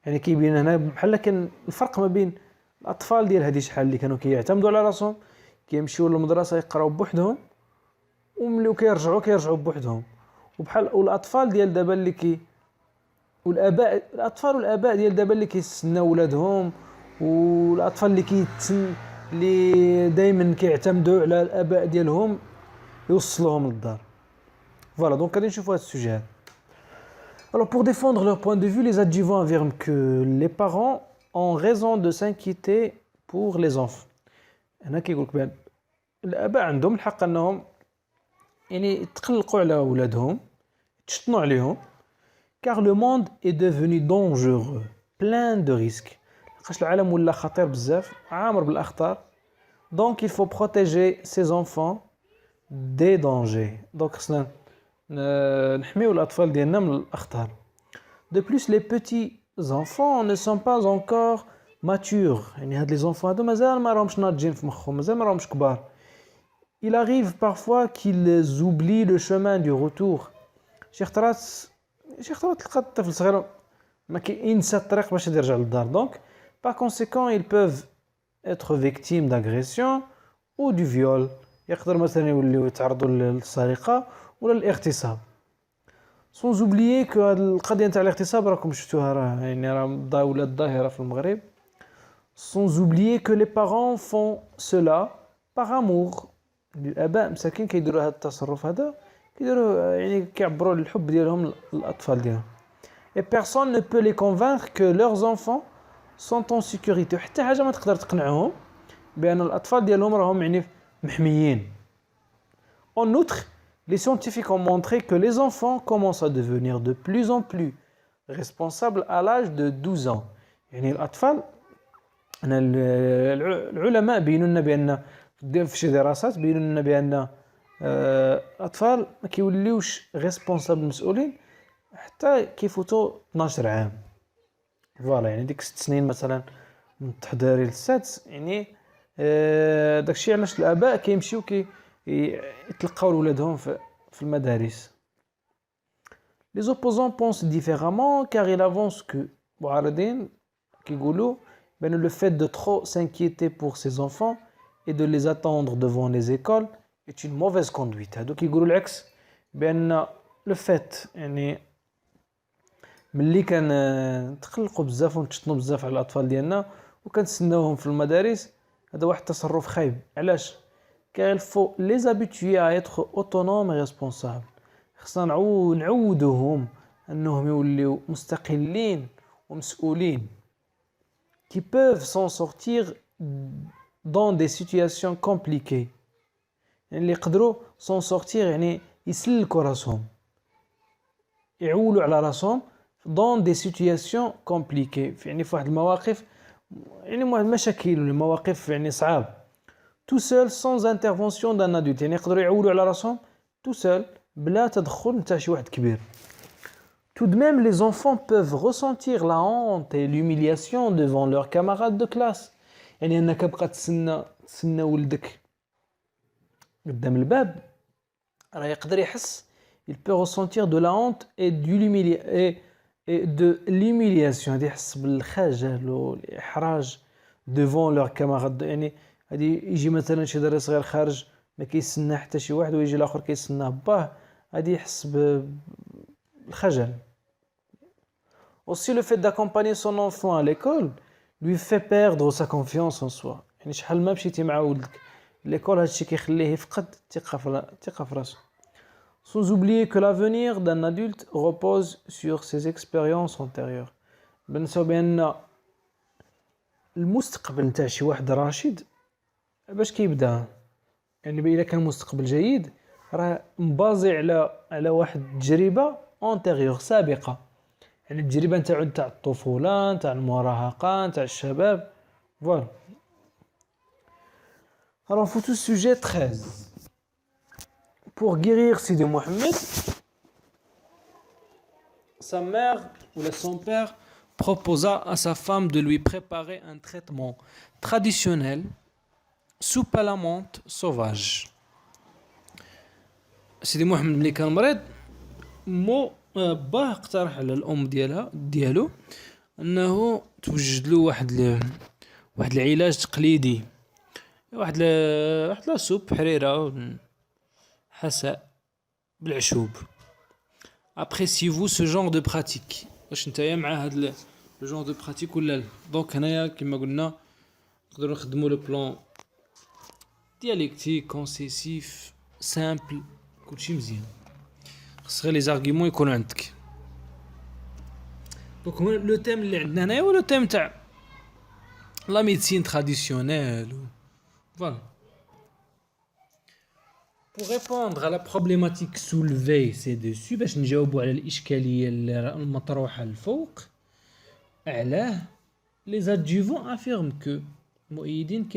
يعني كيبين هنا بحال كان الفرق ما بين الاطفال ديال هذه شحال اللي كانوا كيعتمدوا على راسهم كيمشيو للمدرسه يقراو بوحدهم وملي كيرجعوا بوحدهم وبحال والاطفال ديال دابا اللي والاباء ديال دابا اللي كيستناو ولادهم والاطفال اللي دائما كيعتمدوا على الاباء ديالهم يوصلوهم للدار. فوالا دونك غادي نشوفوا هذا السوجي. Alors pour défendre leur point de vue, les adjuvants affirment que les parents ont raison de s'inquiéter pour les enfants. هنا كيقول لك بان الاباء عندهم الحق انهم يعني يتقلقوا على اولادهم يتشطنوا عليهم. car le monde est devenu dangereux, plein de risques. لقاش العالم ولا خطير بزاف عامر بالاخطار. donc il faut protéger ses enfants des dangers. donc خصنا نحميو الاطفال ديالنا من الاخطار. de plus les petits enfants ne sont pas encore matures. يعني هاد les enfants هادو مازال ما راهمش ناضجين في مخهم مازال ما راهمش كبار. il arrive parfois qu'ils oublient le chemin du retour. شي خطرات تلقى الطفل صغير ما كينسى الطريق باش يرجع للدار. donc par conséquent ils peuvent être victimes d'agression ou du viol. يقدر مثلا يوليو يتعرضوا للسرقه ولا الاغتصاب. sans oublier que هاد القضيه نتاع الاغتصاب راكم شفتوها راه يعني راه ولات ظاهره في المغرب. sans oublier que les parents font cela par amour. الاباء مساكين كيديروا هذا التصرف هذا كيديروا يعني كيعبروا الحب ديالهم للاطفال ديالهم. et personne ne peut les convaincre que leurs enfants sont en sécurité. حتى حاجه ما تقدر تقنعهم بان الاطفال ديالهم راهم يعني محميين. en outre les scientifiques ont montré que les enfants commencent à devenir de plus en plus responsables à l'âge de 12 ans. يعني الاطفال انا العلماء بينوا لنا بان في شي دراسات بينوا لنا بان الاطفال ما كيوليوش ريسبونسابل مسؤولين حتى كيفوتوا 12 عام. فوالا يعني ديك 6 سنين مثلا من التحضيري للسادس يعني داكشي علاش الاباء كيمشيو يتلقاو لولادهم في في المدارس. Les opposants pensent différemment car ils avancent que معارضين كيقولوا بأن le fait de trop s'inquiéter pour ses enfants et de les attendre devant les écoles est une mauvaise conduite. هادوك يقولوا العكس بأن le fait يعني ملي كان تقلقوا بزاف ونتشطنوا بزاف على الأطفال ديالنا وكنتسناوهم في المدارس هذا واحد التصرف خايب. علاش؟ car il faut les habituer à être autonomes et responsables. خصنا نعودوهم انهم يوليو مستقلين ومسؤولين qui peuvent s'en sortir dans des situations compliquées. يعني اللي يقدروا s'en sortir يعني يسلكوا راسهم يعولوا على راسهم dans des situations compliquées يعني في واحد المواقف يعني واحد المشاكل ولا مواقف يعني صعاب tout seul sans intervention d'un adulte يعني يقدروا يعولوا على راسهم tout seul بلا تدخل نتاع شي واحد كبير. Tout de même, les enfants peuvent ressentir la honte et l'humiliation devant leurs camarades de classe. يعني أنك كتبقى تسنى ولدك قدام الباب راه يقدر يحس il peut ressentir de la honte et de l'humiliation غادي يحس بالخجل والإحراج devant leurs camarades يعني غادي يجي مثلا شي دري صغير خارج ما كيسنى حتى شي واحد ويجي الاخر كيسناه باه غادي يحس بالخجل. Aussi le fait d'accompagner son enfant à l'école lui fait perdre sa confiance en soi. يعني شحال ما مشيتي مع ولدك ليكول هادشي كيخليه يفقد الثقة في راسو. Sans oublier que l'avenir d'un adulte repose sur ses expériences antérieures. بنساو بأن المستقبل نتاع شي واحد راشد باش كيبدا يعني إلا كان مستقبل جيد راه مبازي على واحد التجربة انتيريور سابقة يعني التجربة نتاع الطفولة نتاع المراهقة نتاع الشباب فوالا. Alors photo sujet 13. Pour guérir Sidi Mohamed, sa mère ou son père proposa à sa femme de lui préparer un traitement traditionnel soupe à la menthe sauvage. سيدي محمد ملي كان مريض باه اقترح على الام ديالو انه توجد له واحد العلاج تقليدي واحد لا سوب حريره حساء بالعشوب. Appréciez-vous ce genre de pratique واش نتايا مع هاد لو جونغ دو براتيك ولا لا؟ دونك هنايا كما قلنا نقدروا نخدموا لو بلان دياليكتيك كونسيسيف سامبل كلشي مزيان خص غير لي زارغيمون يكونوا عندك. دونك لو تيم اللي عندنا هنايا هو لو تيم تاع لا ميديسين تراديسيونيل فوالا. Pour répondre à la problématique soulevée ci-dessus باش نجاوبوا على الإشكالية المطروحة الفوق أعلاه les adjuvants affirment que مؤيدين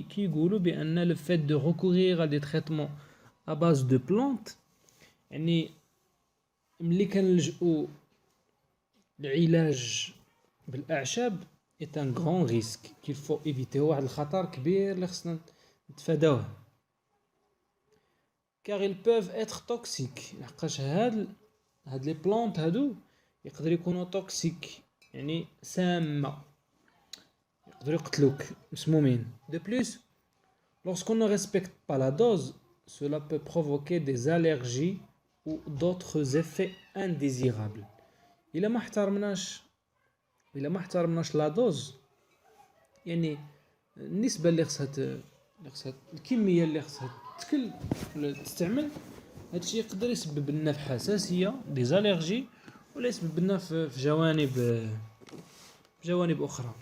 كيقولوا بأن le fait de recourir à des traitements à base de plantes يعني ملي كنلجؤوا العلاج بالأعشاب est un grand risque qu'il faut éviter واحد الخطر كبير اللي خصنا نتفاداوه car ils peuvent être toxiques لحقاش هاد لي بلانت هادو يقدر يكونوا توكسيك يعني سامة يقدروا يقتلوك مسمومين. De plus, lorsqu'on ne respecte pas la dose, cela peut provoquer des allergies ou d'autres effets indésirables. إلا ما احترمناش لا دوز يعني النسبة اللي خصها الكمية اللي خصها تكل ولا تستعمل هادشي يقدر يسبب لنا في حساسية دي زاليرجي ولا يسبب لنا في جوانب أخرى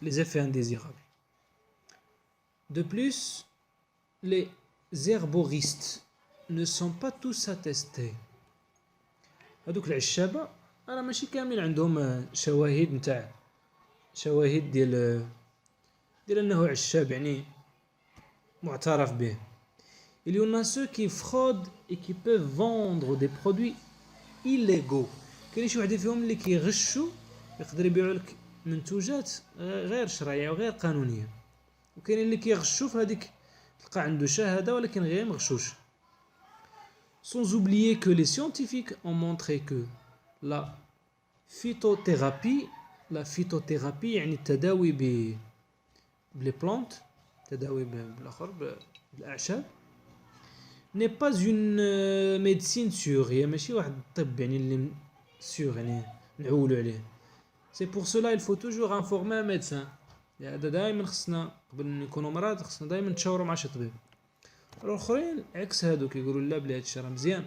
les effets indésirables. De plus, les herboristes ne sont pas tous attestés. هادوك العشابة راه ماشي كاملين عندهم شواهد ديال انه عشاب يعني معترف به. Il y en a ceux qui fraudent et qui peuvent vendre des produits illégaux. كاين شي واحد فيهم اللي كيغشوا يقدر يبيعوا لك منتوجات غير شرعيه وغير قانونيه وكاين اللي كيغشوا في هذيك تلقى عنده شهاده ولكن غير مغشوش. Sans oublier que les scientifiques ont montré que la phytothérapie, يعني التداوي les plantes, التداوي بالأعشاب, n'est pas une médecine sûre, هي ماشي واحد الطب يعني اللي sûr يعني نعولوا عليه. C'est pour cela il faut toujours informer un médecin. هذا دائما خصنا قبل نكونوا مرض خصنا دائما نتشاوروا مع شي طبيب. الاخرين عكس هادو كيقولوا لا بلي هادشي راه مزيان.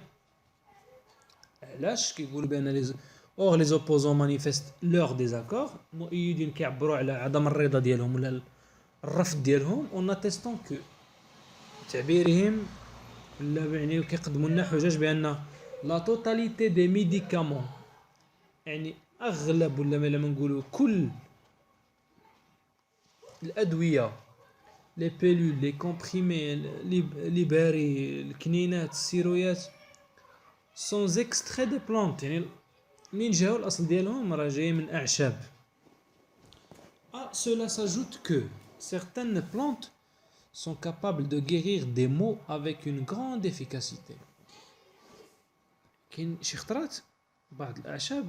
علاش كيقولوا بان لي زوبوزون مانيفيست لور ديزاكور مؤيدين كيعبروا على عدم الرضا ديالهم ولا الرفض ديالهم اون اتيستون كو تعبيرهم ولا يعني كيقدموا لنا حجج بان لا توتاليتي دي ميديكامون يعني اغلب ولا ما نقولوا كل الادويه لي بيلول لي كومبريمي لي باري الكنينات السيرويات سون اكستري دي بلانت يعني منين جاو الاصل ديالهم راه جاي من اعشاب. Cela s'ajoute que certaines plantes sont capables de guérir des maux avec une grande efficacité. كاين شي خطرات بعض الاعشاب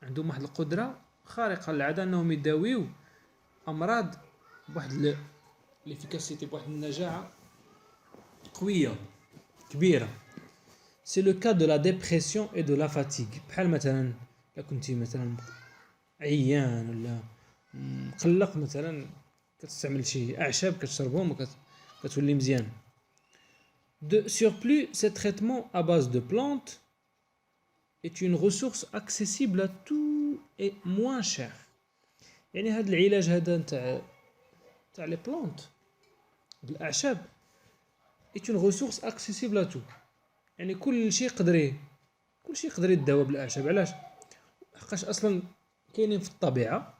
عندهم واحد القدره خارقه للعاده انهم يداويو امراض بواحد l'efficacité بواحد النجاعه قويه كبيره. C'est le cas de la dépression et de la fatigue. بحال مثلا الا كنتي مثلا عيان ولا مقلق مثلا كتستعمل شي اعشاب كتشربهم كتولي مزيان. De surplus, ce traitement à base de plantes est une ressource accessible à tout et moins cher. يعني هذا العلاج هذا تاع لي بلانت بالاعشاب est une ressource accessible à tout. يعني كل شيء يقدر يداوى بالاعشاب. علاش؟ حقاش اصلا كاينين في الطبيعه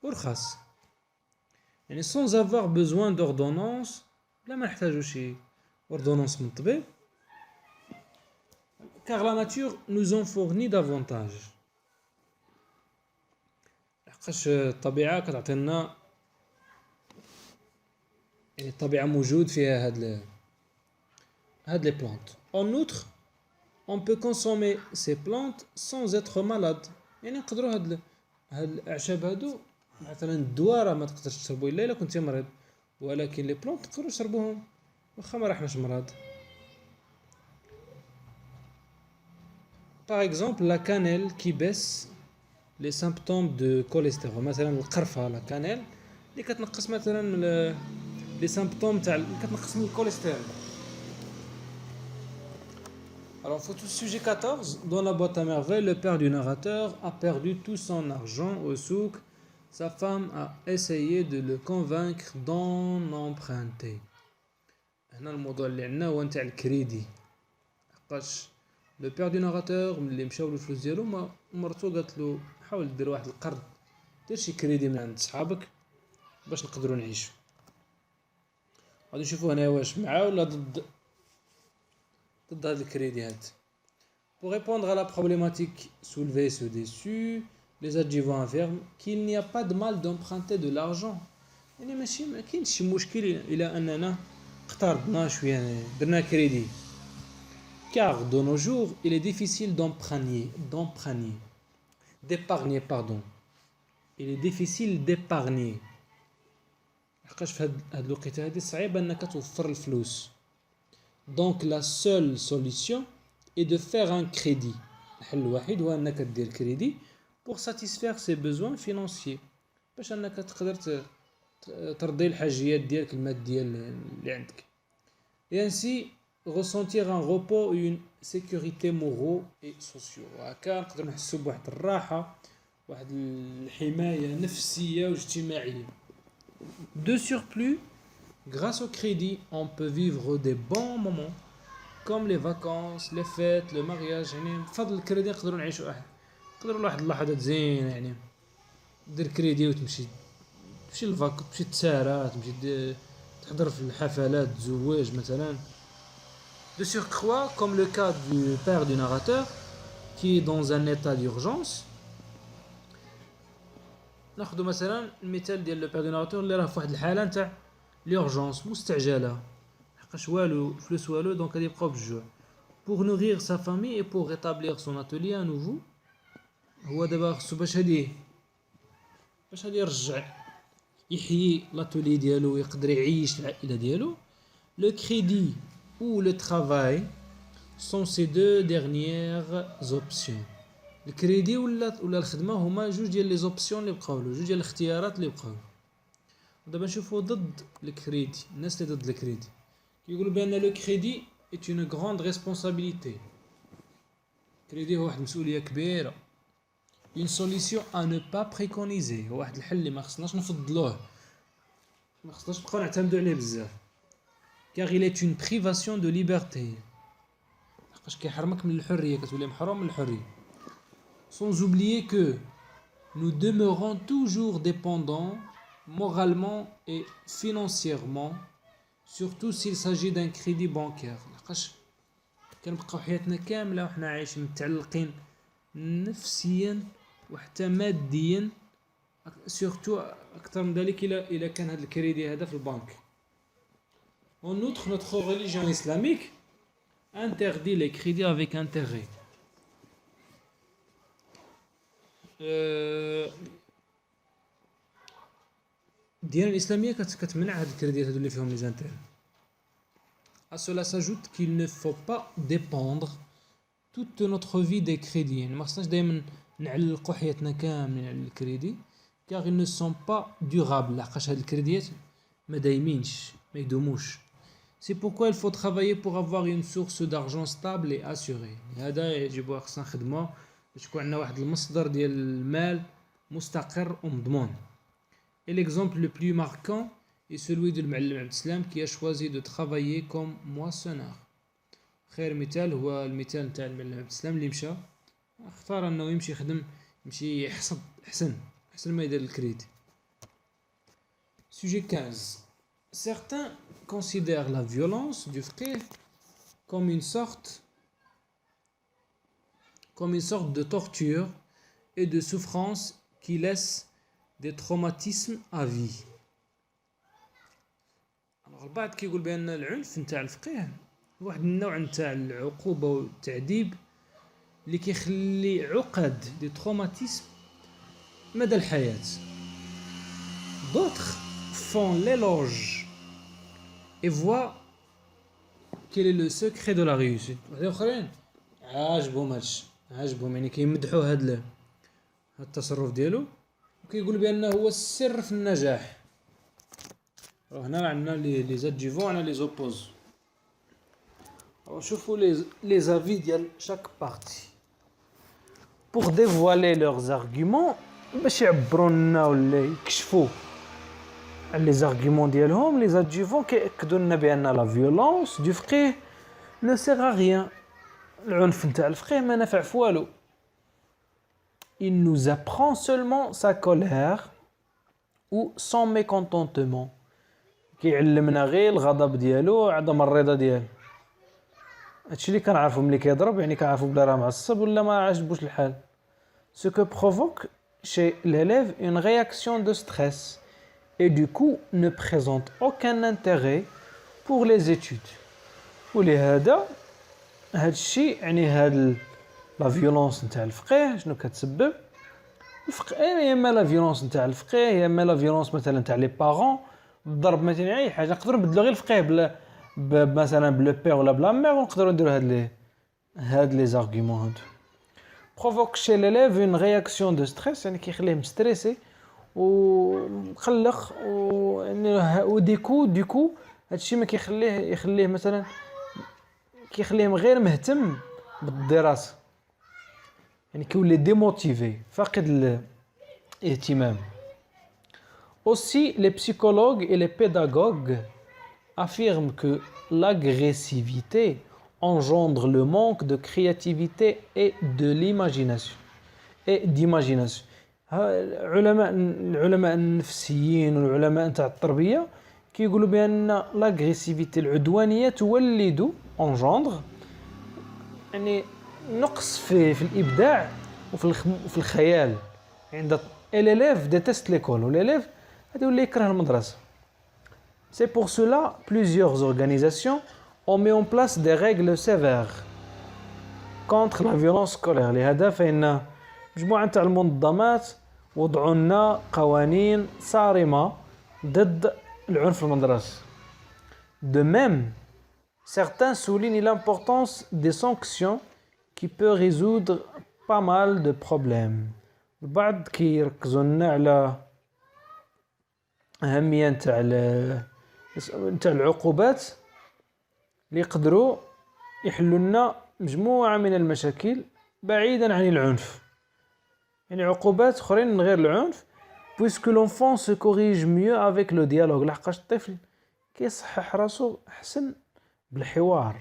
ورخاص يعني sans avoir besoin d'ordonnance لا ما نحتاجو شي ordonnance من الطبيب car la nature nous en fournit davantage. حقاش الطبيعه كتعطينا يعني الطبيعه موجود فيها هاد les plantes. En outre, on peut consommer ces plantes sans être malade. يعني نقدروا هاد الاعشاب هادو مثلا الدواء راه ما تقدرش تشربو الا كنتي مريض ولكن لي بلونط تقدروا تشربوهم واخا ما راحناش مرض. Par exemple, la cannelle qui baisse les symptômes de cholestérol. مثلا القرفه لا كانيل اللي كتنقص مثلا لي سيمبتوم تاع كتنقص من الكوليسترول. Alors, photo sujet 14. Dans la boîte à merveilles, le père du narrateur a perdu tout son argent au souk. Sa femme a essayé de le convaincre d'en emprunter. هنا الموضوع اللي عندنا هو نتاع الكريدي. حقاش لو بير دو ناراتور ملي مشاو له الفلوس ديالو مرتو قالت له حاول دير واحد القرض دير شي كريدي من عند صحابك باش نقدروا نعيشوا. غادي نشوفوا هنا واش معاه ولا ضد هذا الكريدي هذا. Pour répondre à la problématique soulevée ci-dessus, les adjuvants affirment qu'il n'y a pas de mal d'emprunter de l'argent. يعني ماشي ما كاينش شي مشكل الى اننا اقترضنا شويه درنا كريدي. Car de nos jours, il est difficile d'épargner pardon. Il est difficile d'épargner. حقاش في هاد الوقيته هادي صعيب انك توفر الفلوس. Donc la seule solution est de faire un crédit. الحل الوحيد هو انك دير كريدي pour satisfaire ses besoins financiers باش انك تقدر ترضي الحاجيات ديالك الماديه اللي عندك. Et ainsi ressentir un repos et une sécurité moraux et sociaux. وهكا نقدر نحسوا بواحد الراحه واحد الحمايه نفسيه واجتماعيه. De surplus, grâce au crédit, on peut vivre des bons moments comme les vacances, les fêtes, le mariage. يعني بفضل الكريدي نقدروا نعيشوا نقدروا لواحد اللحظات زينه يعني دير كريدي وتمشي للفاك تمشي تسارى تمشي تحضر في الحفلات تزواج مثلا. De surcroît, comme le cas du père du narrateur qui est dans un état d'urgence. ناخذ مثلا المثال ديال لو بير دو ناراتور اللي راه في واحد الحاله نتاع لورجونس مستعجله حقاش والو فلوس والو دونك غادي يبقاو بالجوع pour nourrir sa famille et pour rétablir son atelier à nouveau. هو دابا خصو باش هادي يرجع يحيي l'atelier ديالو ويقدر يعيش العائلة ديالو. Le crédit ou le travail sont ces deux dernières options. الكريدي ولا الخدمة هما جوج ديال لي زوبسيون اللي بقاو له، جوج ديال الاختيارات اللي بقاو له. دابا نشوفوا ضد الكريدي، الناس اللي ضد الكريدي كيقولوا بان لو كريدي est une grande responsabilité. الكريدي هو واحد المسؤولية كبيرة. Une solution à ne pas préconiser، هو واحد الحل اللي ما خصناش نفضلوه، ما خصناش نبقاو نعتمدوا عليه بزاف. car il est une privation de liberté، لحقاش كيحرمك من الحرية، كتولي محروم من الحرية. sans oublier que nous demeurons toujours dépendants moralement et financièrement, surtout s'il s'agit d'un crédit bancaire. لحقاش كنبقاو حياتنا كاملة وحنا عايشين متعلقين نفسيا وحتى ماديا، surtout أكثر من ذلك إلا كان هذا الكريدي هذا في البنك. En outre, notre religion islamique interdit les crédits avec intérêt. الديانة الإسلامية كتمنع هاد الكريديات هادو اللي فيهم لي زانتير. À cela s'ajoute qu'il ne faut pas dépendre toute notre vie des crédits، يعني ما خصناش دائما نعلقوا حياتنا كاملين على الكريدي، car ils ne sont pas durables، لحقاش هاد الكريديات ما دايمينش ما يدوموش. C'est pourquoi il faut travailler pour avoir une source d'argent stable et assurée. هذا يجب خصنا نخدموا باش يكون عندنا واحد المصدر ديال المال مستقر ومضمون. Et l'exemple le plus marquant est celui de المعلم عبد السلام qui a choisi de travailler comme moissonneur. خير مثال هو المثال نتاع المعلم عبد السلام اللي مشى اختار انه يمشي يخدم، يمشي يحصد احسن ما يدير الكريدي. Sujet 15. Certains considèrent la violence du fiqh comme une sorte de torture et de souffrance qui laisse des traumatismes à vie. Alors البعض كيقول بان العنف نتاع الفقيه واحد النوع نتاع العقوبة والتعذيب اللي كيخلي عقد دي traumatismes مدى الحياة. D'autres font l'éloge et voient quel est le secret de la réussite. الاخرين عاجبهم يعني كيمدحوا هذا التصرف ديالو وكيقول بانه هو السر في النجاح. هنا عندنا لي زادجيفون عندنا لي زوبوز. نشوفوا لي زافي ديال chaque partie pour dévoiler leurs arguments باش يعبروا لنا ولا يكشفوا على لي زارغيومون ديالهم. لي زادجيفون كيأكدوا لنا بان لا فيولونس دو فقيه ne sert à rien. العنف نتاع الفقيه ما نفع في والو. Il nous apprend seulement sa colère ou son mécontentement. كيعلمنا غير الغضب ديالو عدم الرضا ديالو. هادشي اللي كنعرفو ملي كيضرب يعني كنعرفو بلا راه معصب ولا ما عاجبوش الحال. Ce que provoque chez l'élève une réaction de stress et du coup ne présente aucun intérêt pour les études. ولهذا هادشي يعني هاد لا فيولونس نتاع الفقيه شنو كتسبب؟ الفقيه يا اما لا فيولونس نتاع الفقيه يا اما لا فيولونس مثلا تاع لي بارون، الضرب مثلا اي حاجه نقدروا نبدلوا غير الفقيه بلا مثلا بلو بير ولا بلا مير ونقدروا نديروا هاد لي زارغيومون هادو. provoque chez l'élève une réaction de stress يعني كيخليه مستريسي ومقلق وديكو هادشي ما يخليه مثلا كيخليه غير مهتم بالدراسه يعني كيولي démotivé فاقد الاهتمام. Aussi les psychologues et les pédagogues affirment que l'agressivité engendre le manque de créativité et de l'imagination d'imagination. العلماء النفسيين والعلماء نتاع التربيه كيقولوا بان لاغريسيفيتي العدوانيه تولد engendre يعني نقص في الابداع وفي الخيال عند l'élève déteste l'école والélève هذا يولي يكره المدرسه. C'est pour cela plusieurs organisations ont mis en place des règles sévères contre la violence scolaire. لهذا فإن مجموعة تاع المنظمات وضعوا لنا قوانين صارمة ضد العنف المدرسي. De même, certains soulignent l'importance des sanctions qui peut résoudre pas mal de problèmes. البعض كيركزوا لنا على أهمية تاع العقوبات اللي يقدروا يحلوا لنا مجموعة من المشاكل بعيدا عن العنف. يعني عقوبات اخرين من غير العنف puisque l'enfant se corrige mieux avec le dialogue. لحقاش الطفل كيصحح راسو احسن بالحوار.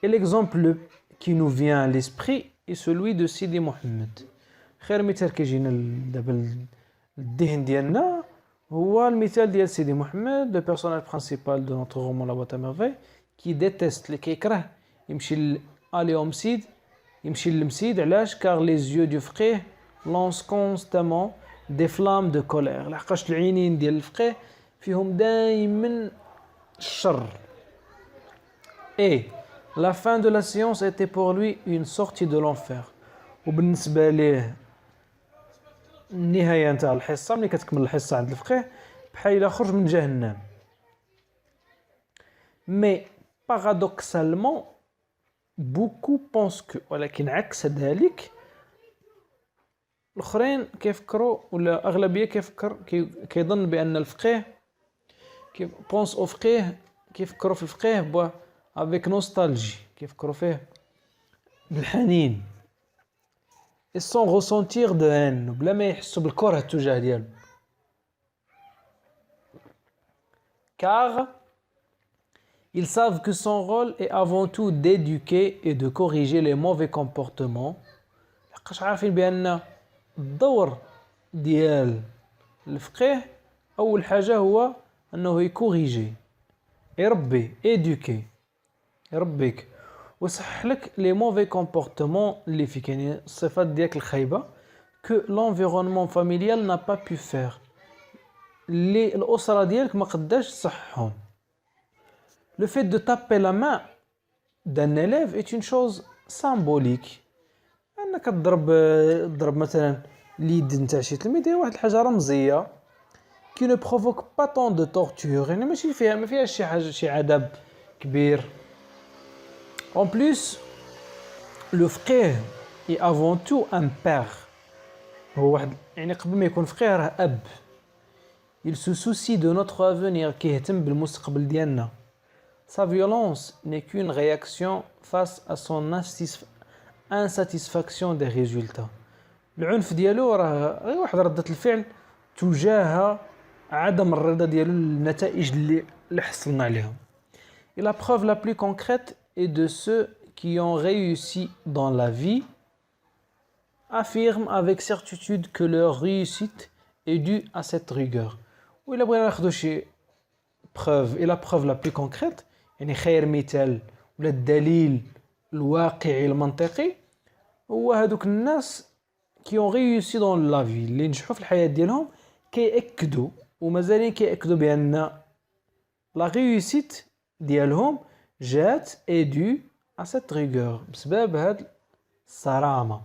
Et l'exemple qui nous vient à l'esprit est celui de Sidi Mohamed. خير مثال كيجينا دابا الذهن ديالنا هو المثال ديال سيدي محمد، le personnage principal de notre roman La Boîte à Merveilles, qui déteste اللي كيكره يمشي للمسيد يمشي للمسيد. علاش؟ car les yeux du فقيه lancent constamment des flammes de colère. لحقاش العينين ديال الفقيه فيهم دائما الشر. Et la fin de la séance était pour lui une sortie de l'enfer. وبالنسبة ليه النهاية نتاع الحصة ملي كتكمل الحصة عند الفقيه بحال إلا خرج من جهنم. Mais paradoxalement beaucoup pensent que ولكن عكس ذلك الآخرين كيفكروا ولا أغلبية كيظن بأن الفقيه pense au فقيه كيفكروا في الفقيه avec nostalgie كيفكروا فيه بالحنين et sans ressentir de haine بلا ما يحسوا بالكره التجاه ديالو. Car ils savent que son rôle est avant tout d'éduquer et de corriger les mauvais comportements. لحقاش عارفين بأن الدور ديال الفقيه أول حاجة هو أنه يكوريجي يربي éduquer يربيك ويصحح لك لي موفي كومبورتمون اللي فيك، يعني الصفات ديالك الخايبه que l'environnement familial n'a pas pu faire اللي الأسرة ديالك ما قداش تصحهم. Le fait de taper la main d'un élève est une chose symbolique. أنك تضرب مثلا اليد نتاع شي تلميذ هي واحد الحاجة رمزية qui ne provoque pas tant de torture، يعني ماشي فيها ما فيهاش شي حاجة شي عذاب كبير. En plus, le فقيه est avant tout un père. هو واحد يعني قبل ما يكون فقيه راه أب. Il se soucie de notre avenir كيهتم بالمستقبل ديالنا. Sa violence n'est qu'une réaction face à son insatisfaction des résultats. العنف ديالو راه غير واحد ردة الفعل تجاه عدم الرضا ديالو للنتائج اللي حصلنا عليهم. Et la preuve la plus concrète est de ceux qui ont réussi dans la vie affirment avec certitude que leur réussite est due à cette rigueur. وإلا بغينا ناخذوا شي preuve et la preuve la plus concrète يعني خير مثال ولا الدليل الواقعي المنطقي هو هذوك الناس qui ont réussi dans la vie اللي نجحوا في الحياة ديالهم كيأكدوا ومازالين كيأكدوا بأن la réussite ديالهم جات et due à cette rigueur بسبب هاد الصرامة.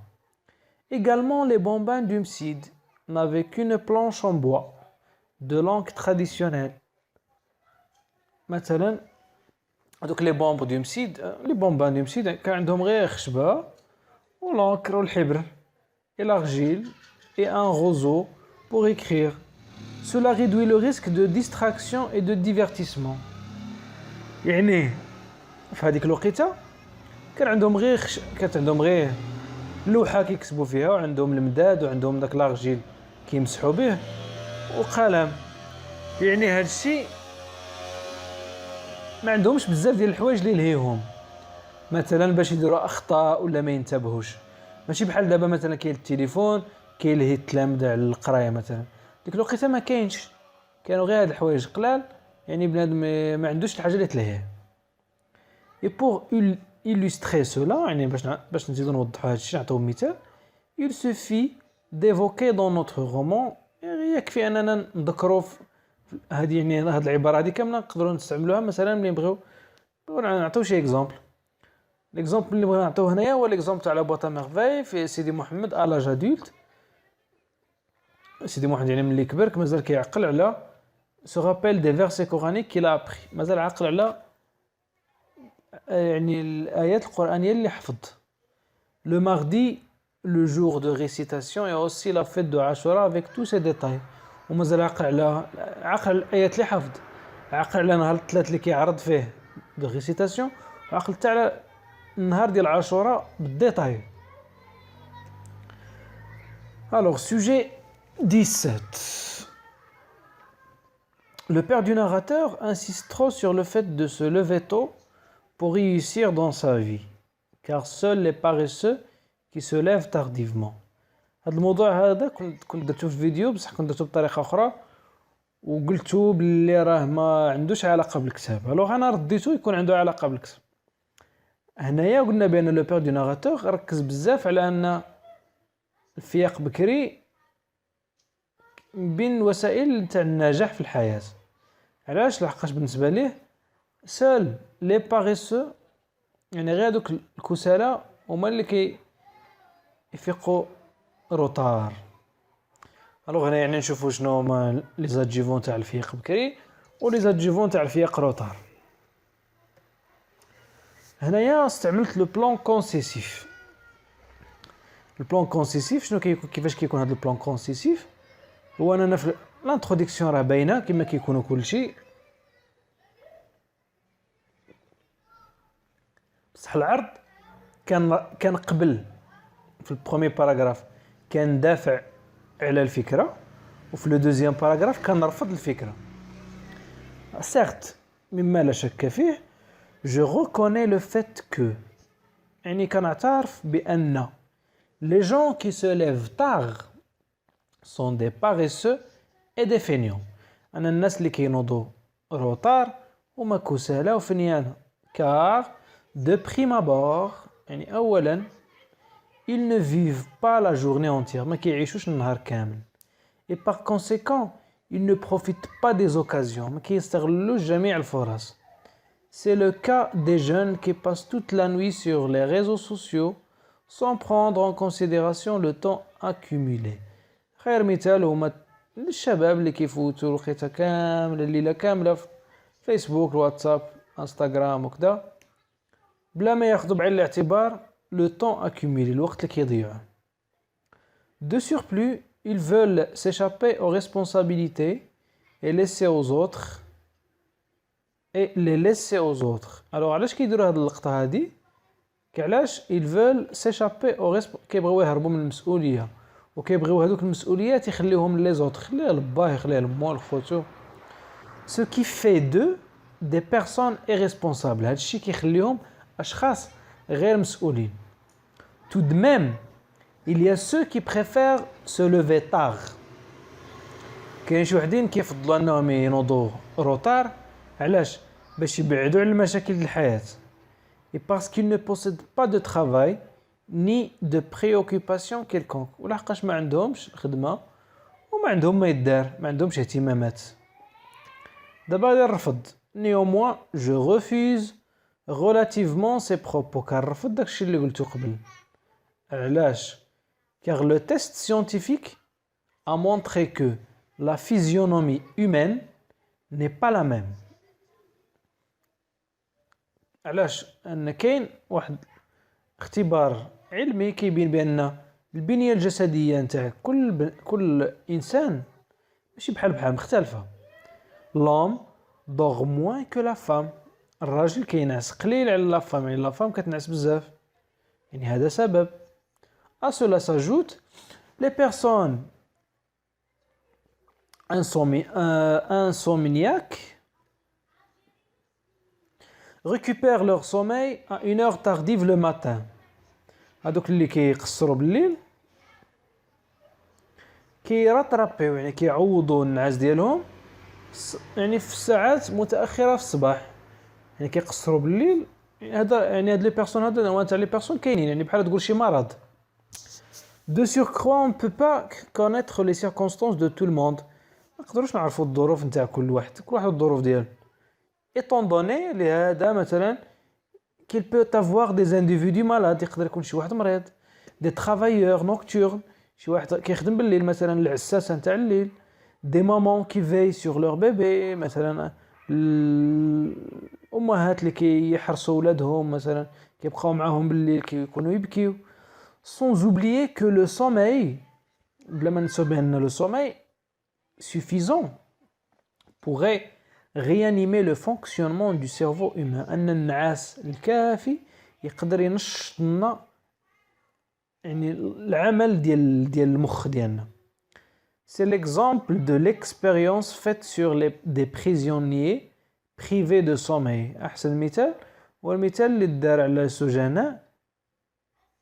Également les bambins du MSID n'avaient qu'une planche en bois de langue traditionnelle. مثلا هذوك لي بومب ديال مسيد لي بومبان ديال مسيد كان عندهم غير خشبه والانكر والحبر et l'argile et un roseau pour écrire. Cela réduit le risque de distraction et de divertissement. يعني في هذيك الوقيته كان عندهم غير لوحه كيكتبوا فيها وعندهم المداد وعندهم داك l'argile كيمسحوا به وقلم. يعني هذا الشيء ما عندهمش بزاف ديال الحوايج اللي يلهيهم مثلا باش يديروا اخطاء ولا ما ينتبهوش. ماشي بحال دابا مثلا كاين التليفون كيلهي التلامذه على القرايه مثلا. ديك الوقيته ما كاينش، كانوا غير هاد الحوايج قلال يعني بنادم ما عندوش الحاجه اللي تلهيه. Et pour illustrer cela يعني باش نزيدو نوضحوا هذا الشيء نعطيو مثال il suffit d'évoquer dans notre roman يكفي اننا نذكروا هذه يعني هذه العباره هذه كامله نقدروا نستعملوها مثلا ملي نبغيو نعطيو شي اكزامبل. ليكزومبل اللي بغينا نعطيوه هنايا هو ليكزومبل تاع لا بواط ميرفاي في سيدي محمد الاج ادولت. سيدي محمد يعني ملي كبر مازال كيعقل على se rappelle des versets coraniques qu'il a appris. مازال عاقل على يعني الآيات القرآنية اللي حفظ. Le mardi, le jour de récitation et aussi la fête de Ashura avec tous ses détails. ومازال عاقل على الآيات اللي حفظ. عاقل على نهار الثلاث اللي كيعرض فيه de récitation وعاقل حتى على النهار ديال عاشوراء بالديتاي. Alors sujet 17. Le père du narrateur insiste trop sur le fait de se lever tôt pour réussir dans sa vie, car seuls les paresseux qui se lèvent tardivement. هذا الموضوع هذا كنت درتو في فيديو بصح كنت درتو بطريقه اخرى وقلتو باللي راه ما عندوش علاقه بالكتاب. الوغ انا رديتو يكون عنده علاقه بالكتاب. هنايا قلنا بان لو بير دو ناراتور ركز بزاف على ان الفياق بكري بين وسائل تاع النجاح في الحياه. علاش؟ لحقاش بالنسبه ليه سول لي باريسو يعني غير دوك الكسالى هما اللي يفيقوا روطار. الوغ هنا يعني نشوفوا شنو هما لي زادجيفون تاع الفياق بكري ولي زادجيفون تاع الفياق روطار. هنايا استعملت لو بلان كونسيسيف. البلان كونسيسيف شنو كيفاش كيكون هذا البلان كونسيسيف؟ هو انا في الانتروداكسيون راه باينه كما كيكونوا كلشي، بصح العرض كان قبل في البروميي باراغراف كان دافع على الفكره، وفي لو دوزيام باراغراف كان رفض الفكره. سيرت مما لا شك فيه je reconnais le fait que يعني كنعترف بان les gens qui se lèvent tard sont des paresseux et des feignants. أنا الناس اللي كينوضوا روطار هما كسالى وفنيان. car de prime abord يعني أولا ils ne vivent pas la journée entière ما كيعيشوش النهار كامل. et par conséquent ils ne profitent pas des occasions ما كيستغلوش جميع الفرص. c'est le cas des jeunes qui passent toute la nuit sur les réseaux sociaux sans prendre en considération le temps accumulé. خير مثال هما الشباب اللي كيفوتوا الوقيته كامله الليله كامله في فيسبوك واتساب انستغرام وكذا بلا ما ياخذوا بعين الاعتبار لو طون accumulé الوقت اللي كيضيعوا. de surplus ils veulent s'échapper aux responsabilités et laisser aux autres alors علاش كيديروا هاد اللقطه هادي؟ كعلاش ils veulent s'échapper aux كيبغيو يهربوا من المسؤوليه وكيبغيو هذوك المسؤوليات يخليوهم لي زوطر، يخليه لباه يخليه لمو لخوتو. ce qui fait d'eux des personnes irresponsables. هذا الشيء كيخليهم اشخاص غير مسؤولين. tout de même il y a ceux qui préfèrent se lever tard. كاين شي وحدين كيفضلوا انهم ينوضوا روطار علاش؟ باش يبعدوا على المشاكل ديال الحياه. et parce qu'ils ne possèdent pas de travail ni de préoccupation quelconque. ولحقاش ما عندهمش خدمه وما عندهم ما يدار، ما عندهمش اهتمامات. دابا الرفض néanmoins je refuse relativement ces propos. كنرفض داكشي اللي قلتو قبل. علاش؟ car le test scientifique a montré que la physionomie humaine n'est pas la même. علاش؟ ان كاين واحد اختبار علمي كيبين بان البنيه الجسديه نتاع كل انسان ماشي بحال مختلفه. l'homme dort moins que la femme. الراجل كينعس قليل على لا فام، يعني لا فام كتنعس بزاف، يعني هذا سبب. à cela s'ajoute les personnes insomniaques récupèrent leur sommeil à une heure tardive le matin. هذوك اللي كيقصروا بالليل كيرطربيو يعني كيعوضوا النعاس ديالهم يعني في الساعات متاخره في الصباح، يعني كيقصروا بالليل. هذا يعني هاد لي بيرسون هذا نوع تاع لي بيرسون كاينين، يعني بحال تقول شي مرض. de surcroît on ne peut pas connaître les circonstances de tout le monde. ما نقدروش نعرفوا الظروف نتاع كل واحد والظروف ديالو. étant donné لهذا مثلا qu'il peut avoir des individus malades يقدر يكون شي واحد مريض des travailleurs nocturnes شي واحد كيخدم بالليل مثلا العساسة نتاع الليل des mamans qui veillent sur leur bébé مثلا الأمهات اللي كيحرسوا ولادهم مثلا كيبقاو معاهم بالليل كيكونوا يبكيو sans oublier que le sommeil بلا ما ننسوا بأن le sommeil suffisant pourrait réanimer le fonctionnement du cerveau humain أن النعاس الكافي يقدر ينشط لنا يعني العمل ديال المخ ديالنا. C'est l'exemple de l'expérience faite sur des prisonniers privés de sommeil. أحسن مثال هو المثال اللي دار على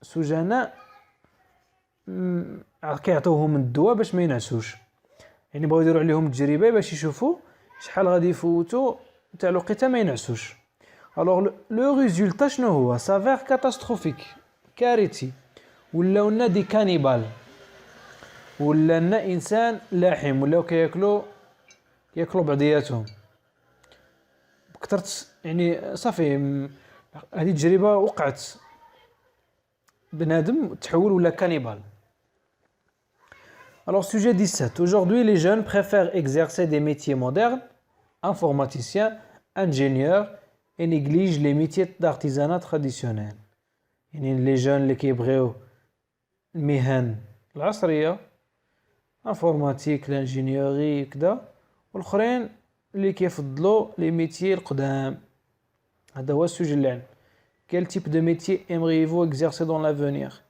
سجناء كيعطيوهم الدواء باش ما ينعسوش يعني بغاو يديروا عليهم تجربه باش يشوفوا شحال غادي يفوتوا تاع الوقيته ما ينعسوش. الوغ لو ريزولتا شنو هو سافير كاتاستروفيك كارثي ولاو لنا دي كانيبال ولا لنا انسان لاحم ولاو كياكلوا بعضياتهم كثرت يعني صافي هذه التجربه وقعت بنادم تحول ولا كانيبال. Alors, sujet 17. Aujourd'hui, les jeunes préfèrent exercer des métiers modernes, informaticiens, ingénieurs, et négligent les métiers d'artisanat traditionnels. Les jeunes qui يبغيو المهن العصرية informatique, l'ingénierie كذا والآخرين اللي كيفضلوا les métiers القدام. هذا هو السوجي اللي عندنا. Quel type de métier aimeriez-vous exercer dans l'avenir?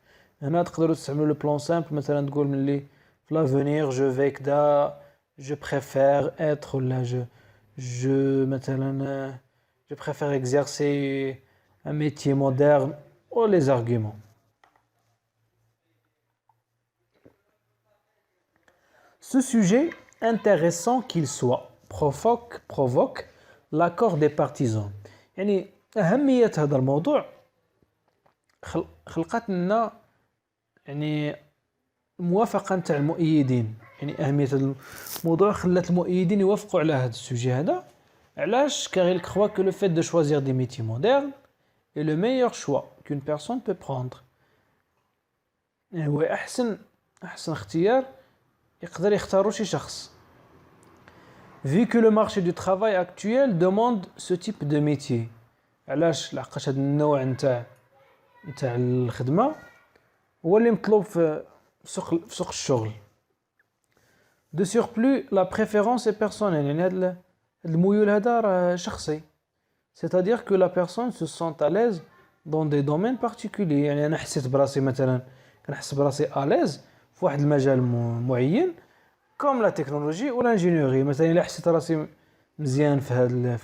هنا تقدروا تستعملوا le plan simple مثلا تقول ملي l'avenir je vais كدا je préfère être là je مثلا je préfère exercer un métier moderne ou les arguments. Ce sujet intéressant qu'il soit provoque l'accord des partisans. يعني أهمية هذا الموضوع خلقت لنا يعني موافقة نتاع المؤيدين يعني أهمية هذا الموضوع خلات المؤيدين يوافقوا على هذا السوجي هذا. علاش car il croit que le fait de choisir des métiers modernes est le meilleur choix qu'une personne peut prendre. هو أحسن اختيار يقدر يختاروا شي شخص. Vu que le marché du travail actuel demande ce type de métier. علاش لحقاش هذا النوع نتاع الخدمة هو اللي مطلوب في سوق الشغل. De surplus, la préférence est personnelle. يعني هذا الميول هذا راه شخصي. C'est-à-dire que la personne se sent à l'aise dans des domaines particuliers. يعني أنا حسيت براسي مثلا كنحس براسي à l'aise في واحد المجال معين comme la technologie ou l'ingénierie. مثلا إلا حسيت راسي مزيان في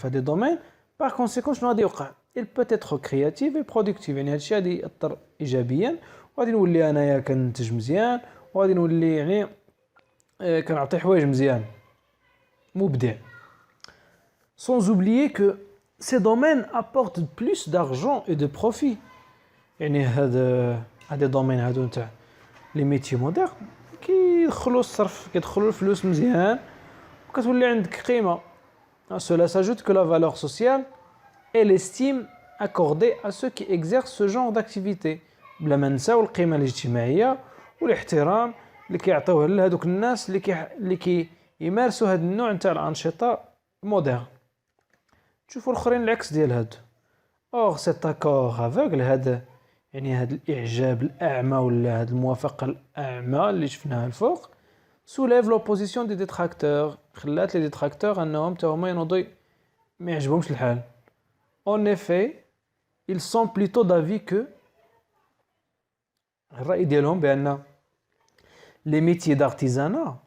هذا الدومين par conséquent شنو غادي يوقع il peut être créatif et productif. يعني هادشي غادي يأثر إيجابيا وغادي نولي أنايا كنتج مزيان وغادي نولي يعني كنعطي حوايج مزيان مبدع. Sans oublier que ces domaines apportent plus d'argent et de profit. يعني هاد الدومين هادو نتاع لي ميتي مودير كيدخلوا الصرف كيدخلوا الفلوس مزيان وكتولي عندك قيمة. Cela s'ajoute que la valeur sociale et l'estime accordée à ceux qui exercent ce genre d'activité. بلا ما نساو القيمة الاجتماعية والاحترام اللي كيعطيوه لهذوك الناس اللي يمارسوا هذا النوع نتاع الأنشطة مودير. تشوفوا الآخرين العكس ديال هادو. Or cet accord aveugle هذا يعني هذا الإعجاب الأعمى ولا هذه الموافقة الأعمى اللي شفناها الفوق soulève l'opposition des détracteurs. خلات les détracteurs أنهم تاهما ينوضوا ما يعجبهمش الحال. En effet, ils sont plutôt d'avis que الرأي ديالهم بأن les métiers d'artisanat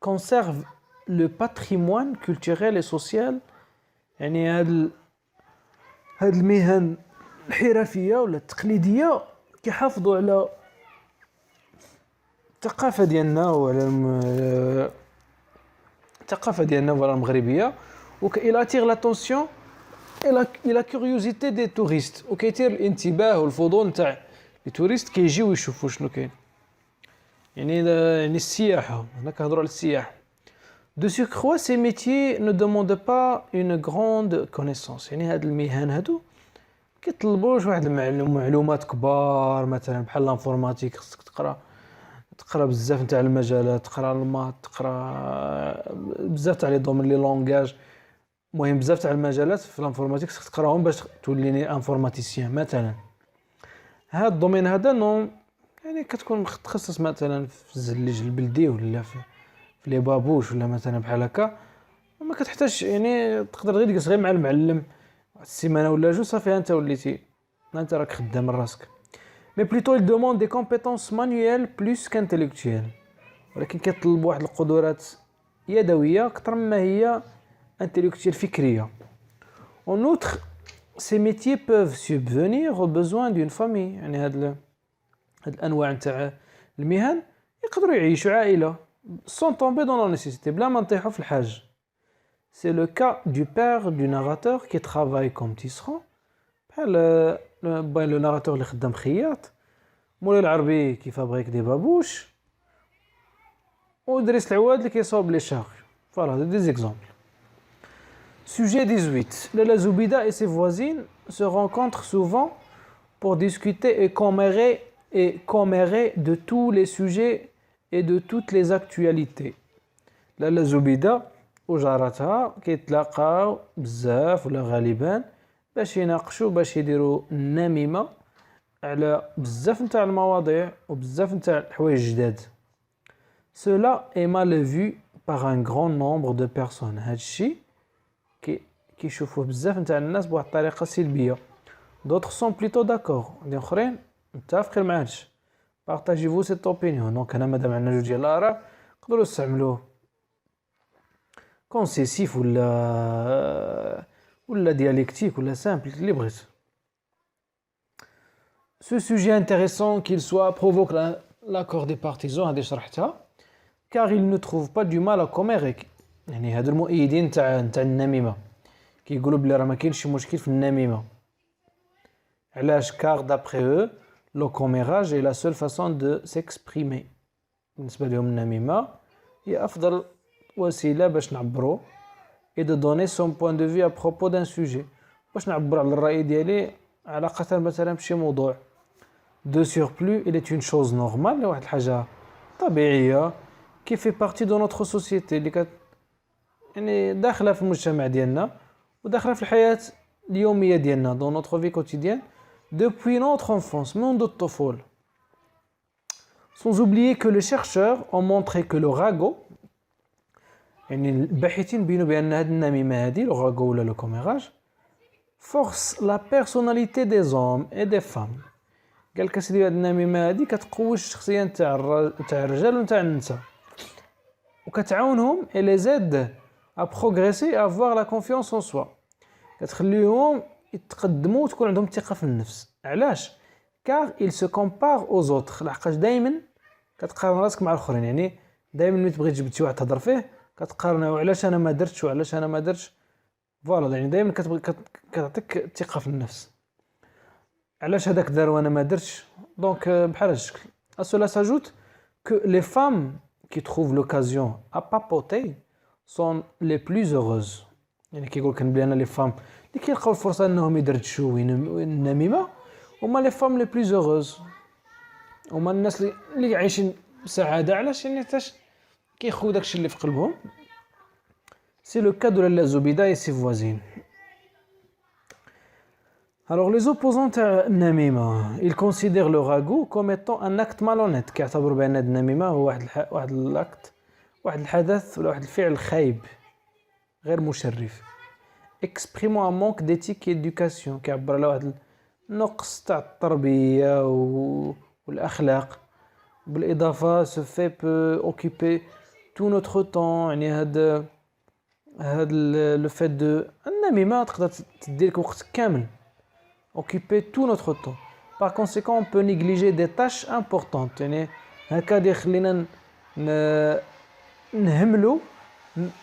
conservent le patrimoine culturel et social. يعني هاد المهن الحرفية ولا التقليدية كيحافظوا على الثقافة ديالنا وعلى الثقافة ديالنا ولا المغربية وإل attire l'attention et la curiosité des touristes وكيثير الانتباه والفضول نتاع التوريست كيجيو يشوفوا شنو كاين يعني السياحة. هنا كنهضروا على السياحة. De surcroît, ces métiers ne demandent pas une grande connaissance. يعني هاد المهن هادو كيطلبوش واحد المعلومات كبار مثلا بحال الانفورماتيك، خصك تقرا بزاف نتاع المجالات، تقرا المات، تقرا بزاف تاع لي دومين لي لونغاج. المهم بزاف تاع المجالات في الانفورماتيك خصك تقراهم باش تولي انفورماتيسيان مثلا. هاد الدومين هذا نو يعني كتكون متخصص مثلا في الزليج البلدي ولا في لي بابوش ولا مثلا بحال هكا، وما كتحتاج يعني تقدر غير تجلس غير مع المعلم السيمانه ولا جوج صافي انت وليتي انت راك خدام راسك. مي بلوتو il demande des compétences manuelles plus qu'intellectuelles، ولكن كيطلب واحد القدرات يدويه اكثر مما هي intellectuelle فكريه. En outre, ces métiers peuvent subvenir aux besoins d'une famille. يعني هاد الانواع نتاع المهن يقدروا يعيشوا عائله sans tomber dans la nécessité بلا ما نطيحوا في الحاج. C'est le cas du père du narrateur qui travaille comme tisserand. بحال le narrateur اللي خدام خياط، مولاي العربي qui fabrique des babouches، ودريس العواد اللي كيصاوب لي شاغ. Voilà, des exemples. Sujet 18. Lala Zoubida et ses voisines se rencontrent souvent pour discuter et commérer de tous les sujets et de toutes les actualités. Lala Zoubida وجارتها كيتلاقاو بزاف ولا غالبا باش يناقشوا باش يديروا النميمه على بزاف نتاع المواضيع وبزاف نتاع الحوايج جداد. Cela est mal vu par un grand nombre de personnes. هادشي كيشوفوه بزاف نتاع الناس بواحد الطريقه سلبيه. D'autres sont plutôt d'accord. اللي اخرين متفقين مع هادشي. Partagez-vous cette opinion. دونك هنا مادام عندنا جوج ديال الاراء نقدروا نستعملوه كونسيسيف ولا dialectique ولا simple اللي بغيت. Ce sujet intéressant qu'il soit provoque l'accord des partisans هذه شرحتها. car il ne trouve pas du mal à commérer. يعني هادو المؤيدين تاع النميمه كيقولوا بلي راه ما كاينش شي مشكل في النميمه. علاش؟ car d'après eux le commérage est la seule façon de s'exprimer. بالنسبه لهم النميمه هي افضل وسيله باش نعبروا et de donner son point de vue à propos d'un sujet، باش نعبر على الراي ديالي علاقه مثلا بشي موضوع. de surplus il est une chose normale، واحد الحاجه طبيعيه qui fait partie de notre société اللي يعني داخله في المجتمع ديالنا وداخله في الحياه اليوميه ديالنا dans notre vie quotidienne depuis notre enfance منذ الطفوله. sans oublier que les chercheurs ont montré que le ragot، يعني الباحثين بينوا بان هذه النميمه هذه لو راغو ولا لو كوميراج force la personnalité des hommes et des femmes. قال لك اسيدي هذه النميمه هذه كتقوي الشخصيه نتاع الرجال ونتاع النساء وكتعاونهم et les aide à progresser et avoir la confiance en soi. كتخليهم يتقدموا وتكون عندهم الثقه في النفس. علاش؟ car ils se comparent aux autres، لحقاش دائما كتقارن راسك مع الاخرين. يعني دائما ملي تبغي تجبد شي واحد تهضر فيه كتقارنه علاش انا ما درتش وعلاش انا ما درتش. فوالا يعني دائما كتبغي كتعطيك الثقه في النفس. علاش هذاك دار وانا ما درتش. دونك بحال هذا الشكل. à cela s'ajoute que les femmes qui trouvent l'occasion à papoter sont les plus heureuses. يعني كيقول لك بلي انا لي فام اللي كيلقاو الفرصه انهم يدردشوا النميمه هما لي فام لي بلوز هوروز، هما الناس اللي عايشين بسعاده. علاش؟ يعني حتى كيخو داكشي اللي في قلبهم. سي لو كا دو لالا زبيده اي سي فوازين. Alors les opposants تاع النميمه ils considèrent le ragot comme étant un acte malhonnête. كيعتبروا بان النميمه هو واحد الاكت، واحد الحدث ولا واحد الفعل خايب غير مشرف. exprimant un manque d'éthique et d'éducation، كيعبر على واحد النقص تاع التربيه والاخلاق. بالاضافه ce fait peut occuper tout notre temps. يعني هاد le fait de النميمه تقدر تديلك وقت كامل. occuper tout notre temps. Par conséquent on peut négliger des tâches importantes. يعني هكا يخلينا نهملوا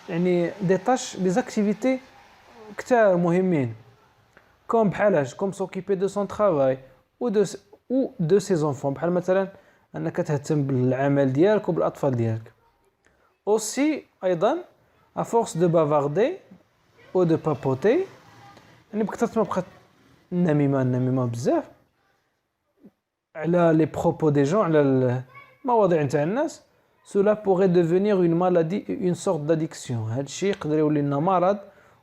يعني des tâches des activités كتار مهمين comme بحالاش comme s'occuper de son travail ou de ses enfants. بحال مثلا انك تهتم بالعمل ديالك وبالاطفال ديالك. aussi ايضا à force de bavarder ou de papoter، يعني بكثرة ما بقات النميمة بزاف على لي بروبو دي جون على المواضيع نتاع الناس. cela pourrait devenir une maladie, une sorte d'addiction. هذا الشيء يقدر يولي لنا مرض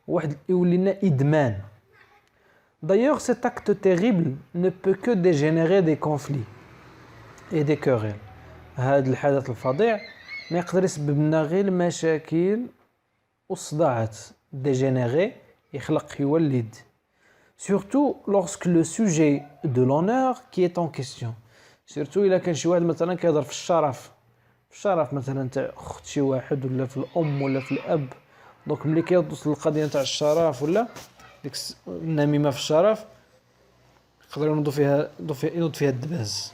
واحد يولي لنا إدمان. D'ailleurs, cet acte terrible ne peut que dégénérer des conflits et des querelles. هذا الحدث الفظيع ما يقدر يسبب لنا غير مشاكل والصداعات. dégénérer يخلق يولد. Surtout lorsque le sujet de l'honneur qui est en question. Surtout إلا كان شي واحد مثلا كيهضر في الشرف مثلا تاع اخت شي واحد ولا في الام ولا في الاب. دونك ملي كيوصل القضيه نتاع الشرف ولا ديك النميمه في الشرف يقدر ينوض فيها الدباز.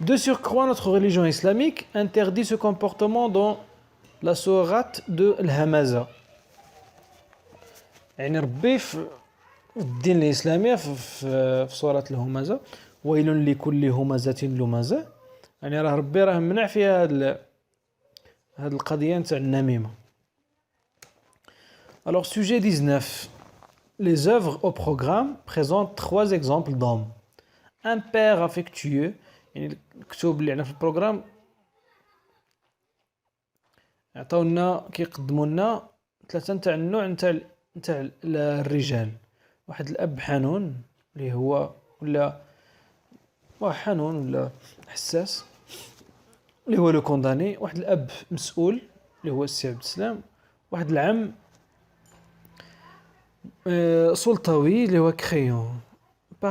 De surcroît, notre religion islamique interdit ce comportement dans la sourate de الهمزة. يعني ربي في الدين الإسلامي في سورة الهمزة ويل لكل همزة لمزة. يعني ربي منع فيها هاد القضية نتاع النميمة. Alors sujet 19. Les œuvres au programme présentent 3 exemples d'hommes. Un père affectueux. يعني الكتب اللي عندنا في البروغرام عطاونا كيقدموا لنا 3 نتاع النوع نتاع الرجال. واحد الاب حنون اللي هو ولا حنون ولا حساس اللي هو لو كونداني. واحد الاب مسؤول اللي هو السي عبد السلام. واحد العم سلطوي اللي هو كريون.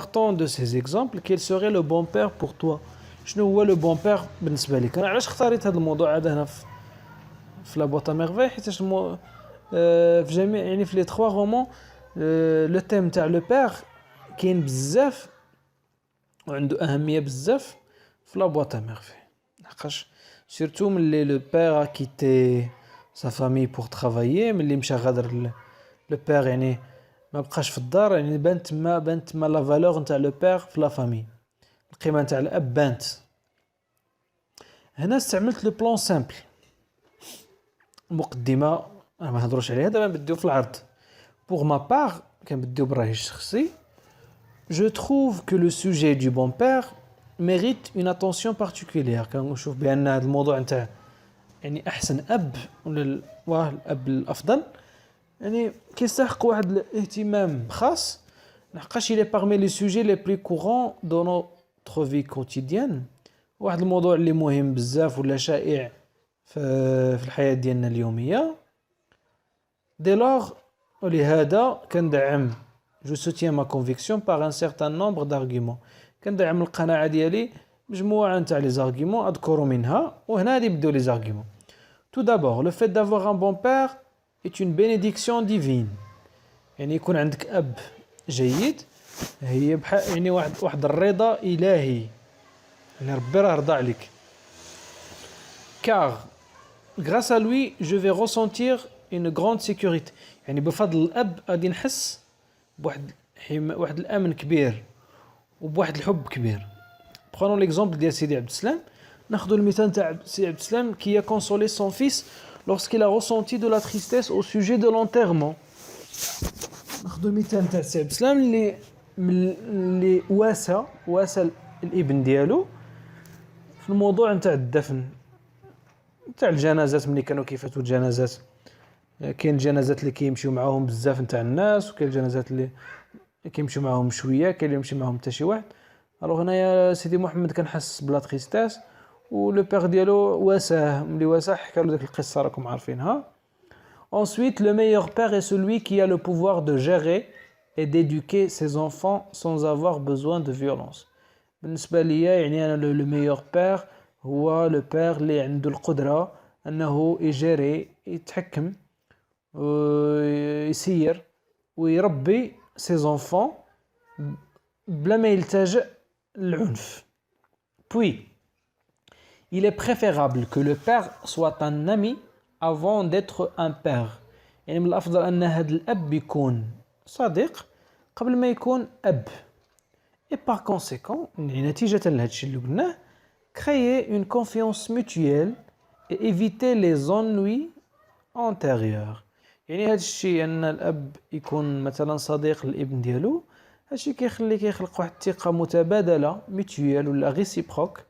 Partant de ces exemples, quel serait le bon père pour toi? شنو هو لو بون بير بالنسبه لك؟ انا علاش اختاريت هذا الموضوع هذا هنا في لا بوطا ميرفاي حيت في جميع يعني في لي 3 رومون لو تيم تاع لو بير كاين بزاف وعنده اهميه بزاف في لا بوطا ميرفاي. لحقاش سورتو ملي لو بير كيتي سا فامي بور ترافايي ملي مشى غادر لو بير يعني ما بقاش في الدار. يعني بانت تما لا فالور نتاع لو بير في لا فامي. القيمه نتاع الاب بانت. هنا استعملت لو بلان سامبل مقدمه انا ما نهضروش عليها دابا نبداو في العرض. pour ma part كنبداو بالراي الشخصي. je trouve que le sujet du bon père mérite une attention particulière. كنشوف بان هذا الموضوع نتاع يعني احسن اب ولا الاب الافضل يعني كيستحق واحد الاهتمام خاص. لحقاش il est parmi les sujets les plus courants dans notre vie quotidienne. واحد الموضوع اللي مهم بزاف ولا شائع في الحياة ديالنا اليومية. dès lors ولهذا كندعم je soutiens ma conviction par un certain nombre d'arguments. كندعم القناعة ديالي مجموعة نتاع لي زارغيمون اذكر منها وهنا غادي نبداو لي زارغيمون. tout d'abord le fait d'avoir un bon père est une bénédiction divine. يعني يكون عندك اب جيد هي بحال يعني واحد الرضا الهي. يعني ربي راه رضى عليك. car grâce à lui je vais ressentir une grande sécurité. يعني بفضل الاب غادي نحس بواحد الامن كبير وبواحد الحب كبير. prenons l'exemple ديال سيدي عبد السلام. ناخذ المثال تاع سيدي عبد السلام qui a consolé son fils lorsqu'il a ressenti de la tristesse au sujet de l'enterrement. ناخذ المثال تاع سيدي عبد السلام اللي واسى الابن ديالو في الموضوع نتاع الدفن نتاع الجنازات. ملي كانوا كيفاتوا الجنازات كاين الجنازات اللي كيمشيو معاهم بزاف نتاع الناس وكاين الجنازات اللي كيمشيو معاهم شويه كاين اللي يمشي معاهم حتى شي واحد. الوغ هنايا سيدي محمد كان حس بلا تريستاس ولو بير ديالو واساه. ملي واساه حكى له ديك القصه راكم عارفينها. Ensuite, le meilleur père est celui qui a le pouvoir de gérer et d'éduquer ses enfants sans avoir besoin de violence. بالنسبة ليا يعني أنا le meilleur père هو le père اللي عنده القدرة أنه يجري يتحكم ويسير ويربي ses enfants بلا ما يلتجئ للعنف. Puis, il est préférable que le père soit un ami avant d'être un père. يعني من الأفضل أن هذا الأب يكون صديق قبل ما يكون أب. Et par conséquent, نتيجة لهذا الشيء اللي قلناه, créer une confiance mutuelle et éviter les ennuis antérieurs. يعني هذا الشيء أن الأب يكون مثلا صديق للابن ديالو هادشي كيخلق واحد الثقة متبادلة ميتويال ولا ريسيبروك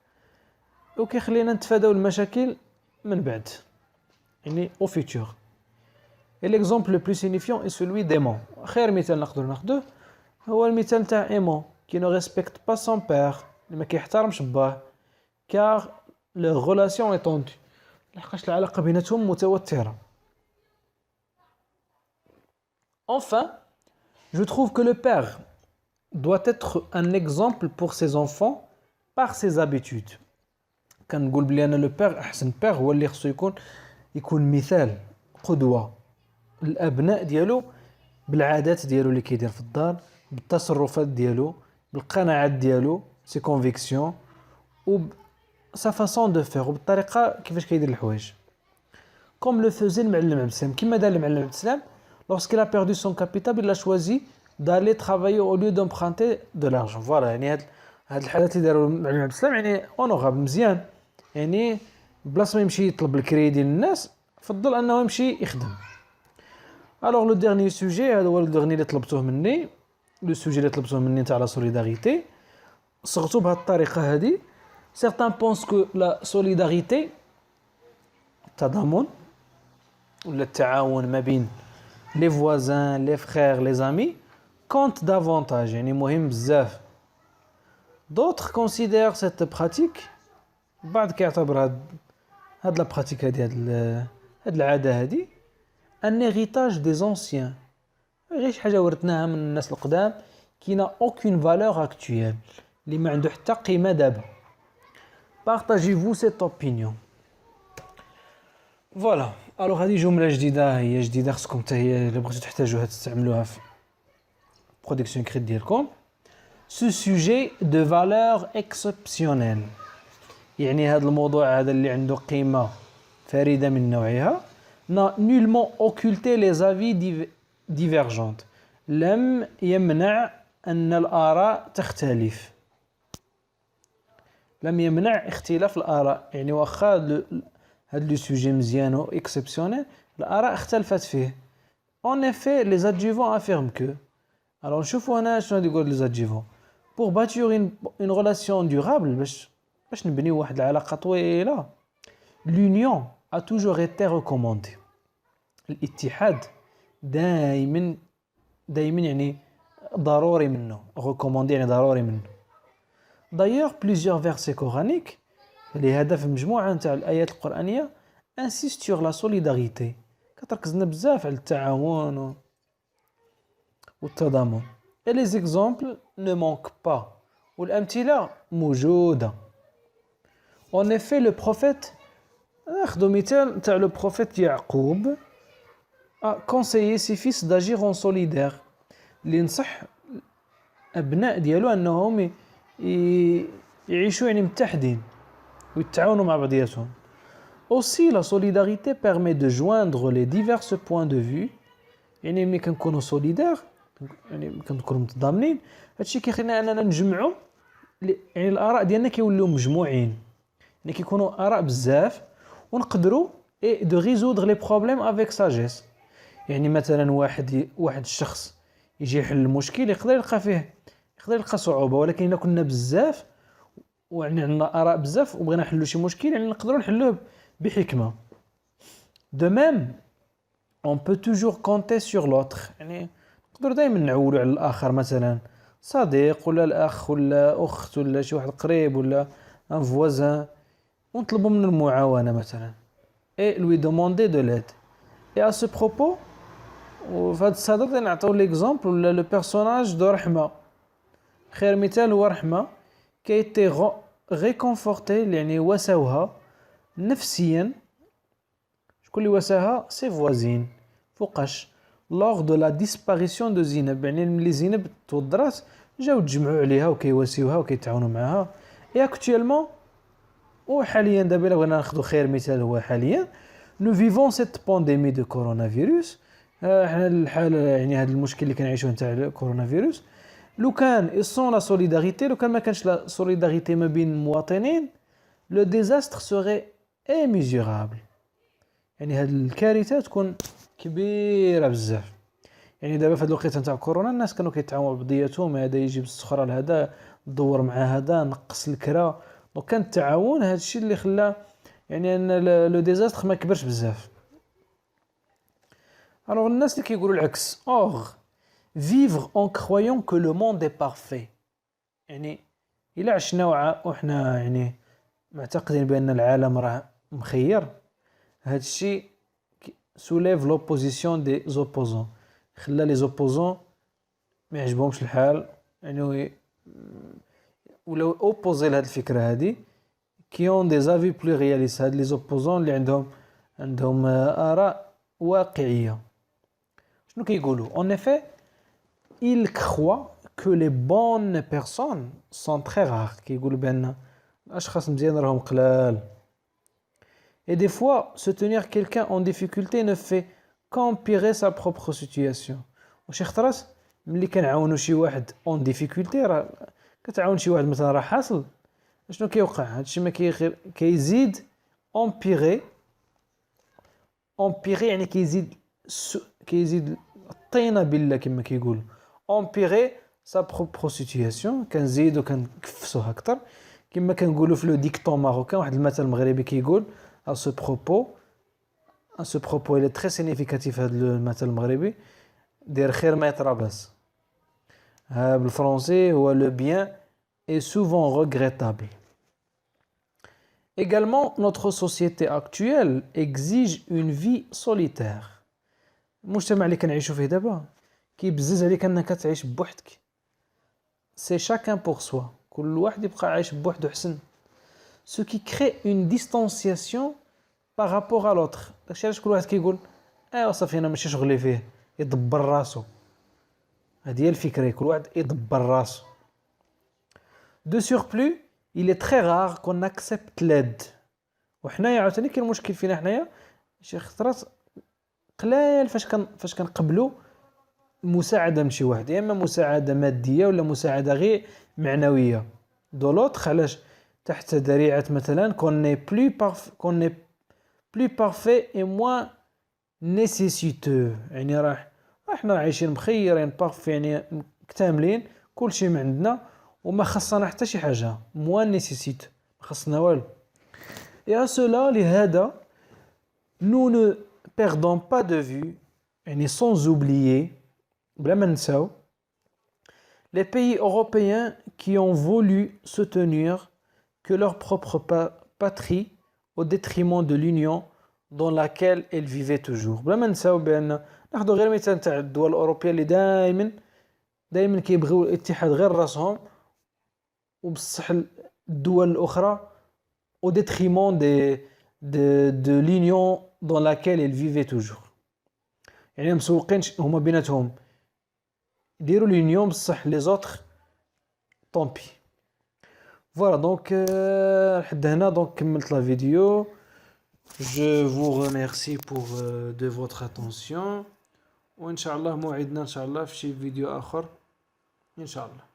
وكيخلينا نتفاداو المشاكل من بعد يعني au futur. Et l'exemple le plus signifiant est celui d'Aimon. خير مثال نقدر ناخذه هو المثال تاع Aimon qui ne respecte pas son père, اللي ما كيحترمش باه car leur relation est tendue. لحقاش العلاقة بيناتهم متوترة. Enfin, je trouve que le père doit être un exemple pour ses enfants par ses habitudes. كنقول بلي انا لو بير احسن بير هو اللي خصو يكون مثال قدوه الابناء ديالو بالعادات ديالو اللي كيدير في الدار بالتصرفات ديالو بالقناعات ديالو سي كونفيكسيون و سا فاصون دو فير وبالطريقه كيفاش كيدير الحوايج كوم لو فوزي المعلم عبد السلام كما دار المعلم عبد السلام lorsqu'il a perdu son capital il a choisi d'aller travailler au lieu d'emprunter de l'argent voilà يعني هاد الحالات اللي داروا المعلم عبد السلام يعني اونوغابل مزيان يعني بلاص ما يمشي يطلب الكريدي للناس فضل انه يمشي يخدم. الوغ لو ديرني سوجي هذا هو الديرني اللي طلبتوه مني لو سوجي اللي طلبتوه مني تاع لا سوليداريتي صغتو بهذه الطريقه هذه. certains pensent que la solidarité التضامن ولا التعاون ما بين les voisins les frères les amis compte davantage يعني مهم بزاف. d'autres considèrent cette pratique بعض كيعتبر هاد لا براتيك هاد العاده هادي ان هيريتاج دي زونسيان غير شي حاجه ورثناها من الناس القدام كي نا اوكين فالور اكطويل اللي ما عنده حتى قيمه دابا. بارطاجيفو سيت اوبينيون فوالا. الوغ هذه جمله جديده هي جديده خصكم حتى هي الا بغيتو تحتاجوها تستعملوها في برودكسيون كريت ديالكم. سو سوجي دو فالور اكسبسيونيل يعني هذا الموضوع هذا اللي عنده قيمة فريدة من نوعها n'a nullement occulté les avis divergentes لم يمنع أن الآراء تختلف لم يمنع اختلاف الآراء يعني واخا هذا لو سوجي مزيان و اكسبسيونيل الآراء اختلفت فيه. en effet les adjuvants affirment que alors نشوفوا هنا شنو يقول les adjuvants pour bâtir une relation durable باش نبنيو واحد العلاقه طويله l'union a toujours été recommandée الاتحاد دائما يعني ضروري منه recommandé يعني ضروري منه. d'ailleurs plusieurs versets coraniques لهدف مجموعه نتاع الايات القرانيه insistent sur la solidarité كتركزنا بزاف على التعاون والتضامن. et les exemples ne manquent pas والامثله موجوده. En effet, le prophète, le prophète Yacoub a conseillé ses fils d'agir en solidaire. لينصح أبناء ديالو أنهم يعيشوا يعني متحدين ويتعاونوا مع بعضياتهم. Aussi, la solidarité permet de joindre les divers points de vue. يعني ملي كنكونوا solidaire يعني كنكونوا متضامنين هادشي كيخلينا أننا نجمعوا يعني الآراء ديالنا كيوليو مجموعين يعني كيكونوا آراء بزاف ونقدروا دو ريزودر لي بروبليم افيك ساجيس. يعني مثلا واحد الشخص يجي يحل المشكل يقدر يلقى صعوبه ولكن الا كنا بزاف ويعني عندنا آراء بزاف وبغينا نحلوا شي مشكل يعني نقدروا نحلوه بحكمه. de même on peut toujours compter sur l'autre يعني نقدروا دائما نعولوا على الاخر مثلا صديق ولا الاخ ولا اخت ولا شي واحد قريب ولا ان voisin ونطلبوا من المعاونه مثلا et lui demander de l'aide. et à ce propos وفي هذا الصدد نعطيو ليكزامبل ولا لو بيرسوناج دو رحمه خير مثال هو رحمه كي ايتي ريكونفورتي يعني وساوها نفسيا. شكون اللي وساها؟ سي فوازين فوقاش lors de la disparition de زينب يعني ملي زينب توضرات جاو تجمعوا عليها وكيواسيوها وكيتعاونوا معها. et actuellement وحاليا دابا الا بغينا ناخذ خير مثال هو حاليا nous vivons cette pandémie de coronavirus حنا الحاله يعني هذا المشكل اللي كنعيشوه نتاع الكورونا لو كان sans la solidarité لو كان ما كانش لا سوليداريتي ما بين المواطنين le désastre serait immesurable يعني هذه الكارثه تكون كبيره بزاف. يعني دابا في هاد الوقيته نتاع كورونا الناس كانوا كيتعاونوا ببعضياتهم، هذا يجيب السخره لهذا، دور مع هذا، نقص الكرا. دونك كان التعاون هذا الشيء اللي خلى يعني ان لو ديزاستر ما كبرش بزاف. الوغ الناس اللي كيقولوا العكس، اور vivre en croyant que le monde est parfait، يعني الا عشنا وحنا يعني معتقدين بان العالم راه مخير، هذا الشيء سوليف لوبوزيسيون دي زوبوزون، خلى لي زوبوزون ما يعجبهمش الحال، يعني ولاو اوبوزي لهاد الفكره هادي، كيون دي زافي بلو رياليست، هاد لي زوبوزون اللي عندهم اراء واقعيه. شنو كيقولوا؟ en effet ils croient que les bonnes personnes sont très rares، كيقولوا بان الاشخاص مزيان راهم قلال. et des fois se tenir quelqu'un en difficulté ne fait qu'empirer sa propre situation. وشي خطرات ملي كنعاونوا شي واحد اون ديفيكولتي، راه كتعاون شي واحد مثلا راه حاصل، شنو كيوقع؟ هادشي ما كيزيد امبيري يعني كيزيد الطينه بالله كما كيقول، امبيري سا بروبر سيتوياسيون، كنزيدو كنكفسوها اكثر. كما كنقولوا في لو ديكتون ماروكان، واحد المثل مغربي كيقول ا سو بروبو il est très significatif هذا المثل المغربي، دير خير ما يترابس. بالفرنسي هو le bien est souvent regrettable. Également, notre société actuelle exige une vie solitaire. المجتمع اللي كنعيشوا فيه دابا كيبزز عليك انك تعيش بوحدك. C'est chacun pour soi. كل واحد يبقى عايش بوحده حسن. Ce qui crée une distanciation par rapport à l'autre. داكشي علاش كل واحد كيقول ايوا صافي انا ماشي شغلي فيه، يدبر راسو. هذه هي الفكره، كل واحد يدبر راسو. De surplus, il est très rare qu'on accepte l'aide. وحنايا عاوتاني كاين مشكل فينا حنايا، شي خطرات قلال فاش كنقبلوا المساعده من شي واحد، يا اما مساعده ماديه ولا مساعده غير معنويه. دو لوتر علاش؟ تحت ذريعه مثلا كون ني بلو بارفي اي موان نيسيسيتو، يعني راه احنا عايشين مخيرين بارفي، يعني كاملين كلشي ما عندنا وما خصنا حتى شي حاجه، موان نيسيسيت ما خصنا والو. يا سولا لهذا nous ne perdons pas de vue، يعني sans oublier بلا ما نساو les pays européens qui ont voulu se tenir que leur propre patrie au détriment de l'union dans laquelle ils vivaient toujours. بلا ما نساو بان ناخذ غير مثال تاع الدول الاوروبيه اللي دائما كيبغيو الاتحاد غير راسهم، وبصح الدول الاخرى au détriment de l'union dans laquelle ils vivaient toujours. يعني مسوقين هما بيناتهم يديروا l'union بصح les autres tant pis. Voilà donc لحد هنا donc كملت لا فيديو. Je vous remercie pour de votre attention، وإن شاء الله موعدنا إن شاء الله في شي فيديو آخر إن شاء الله.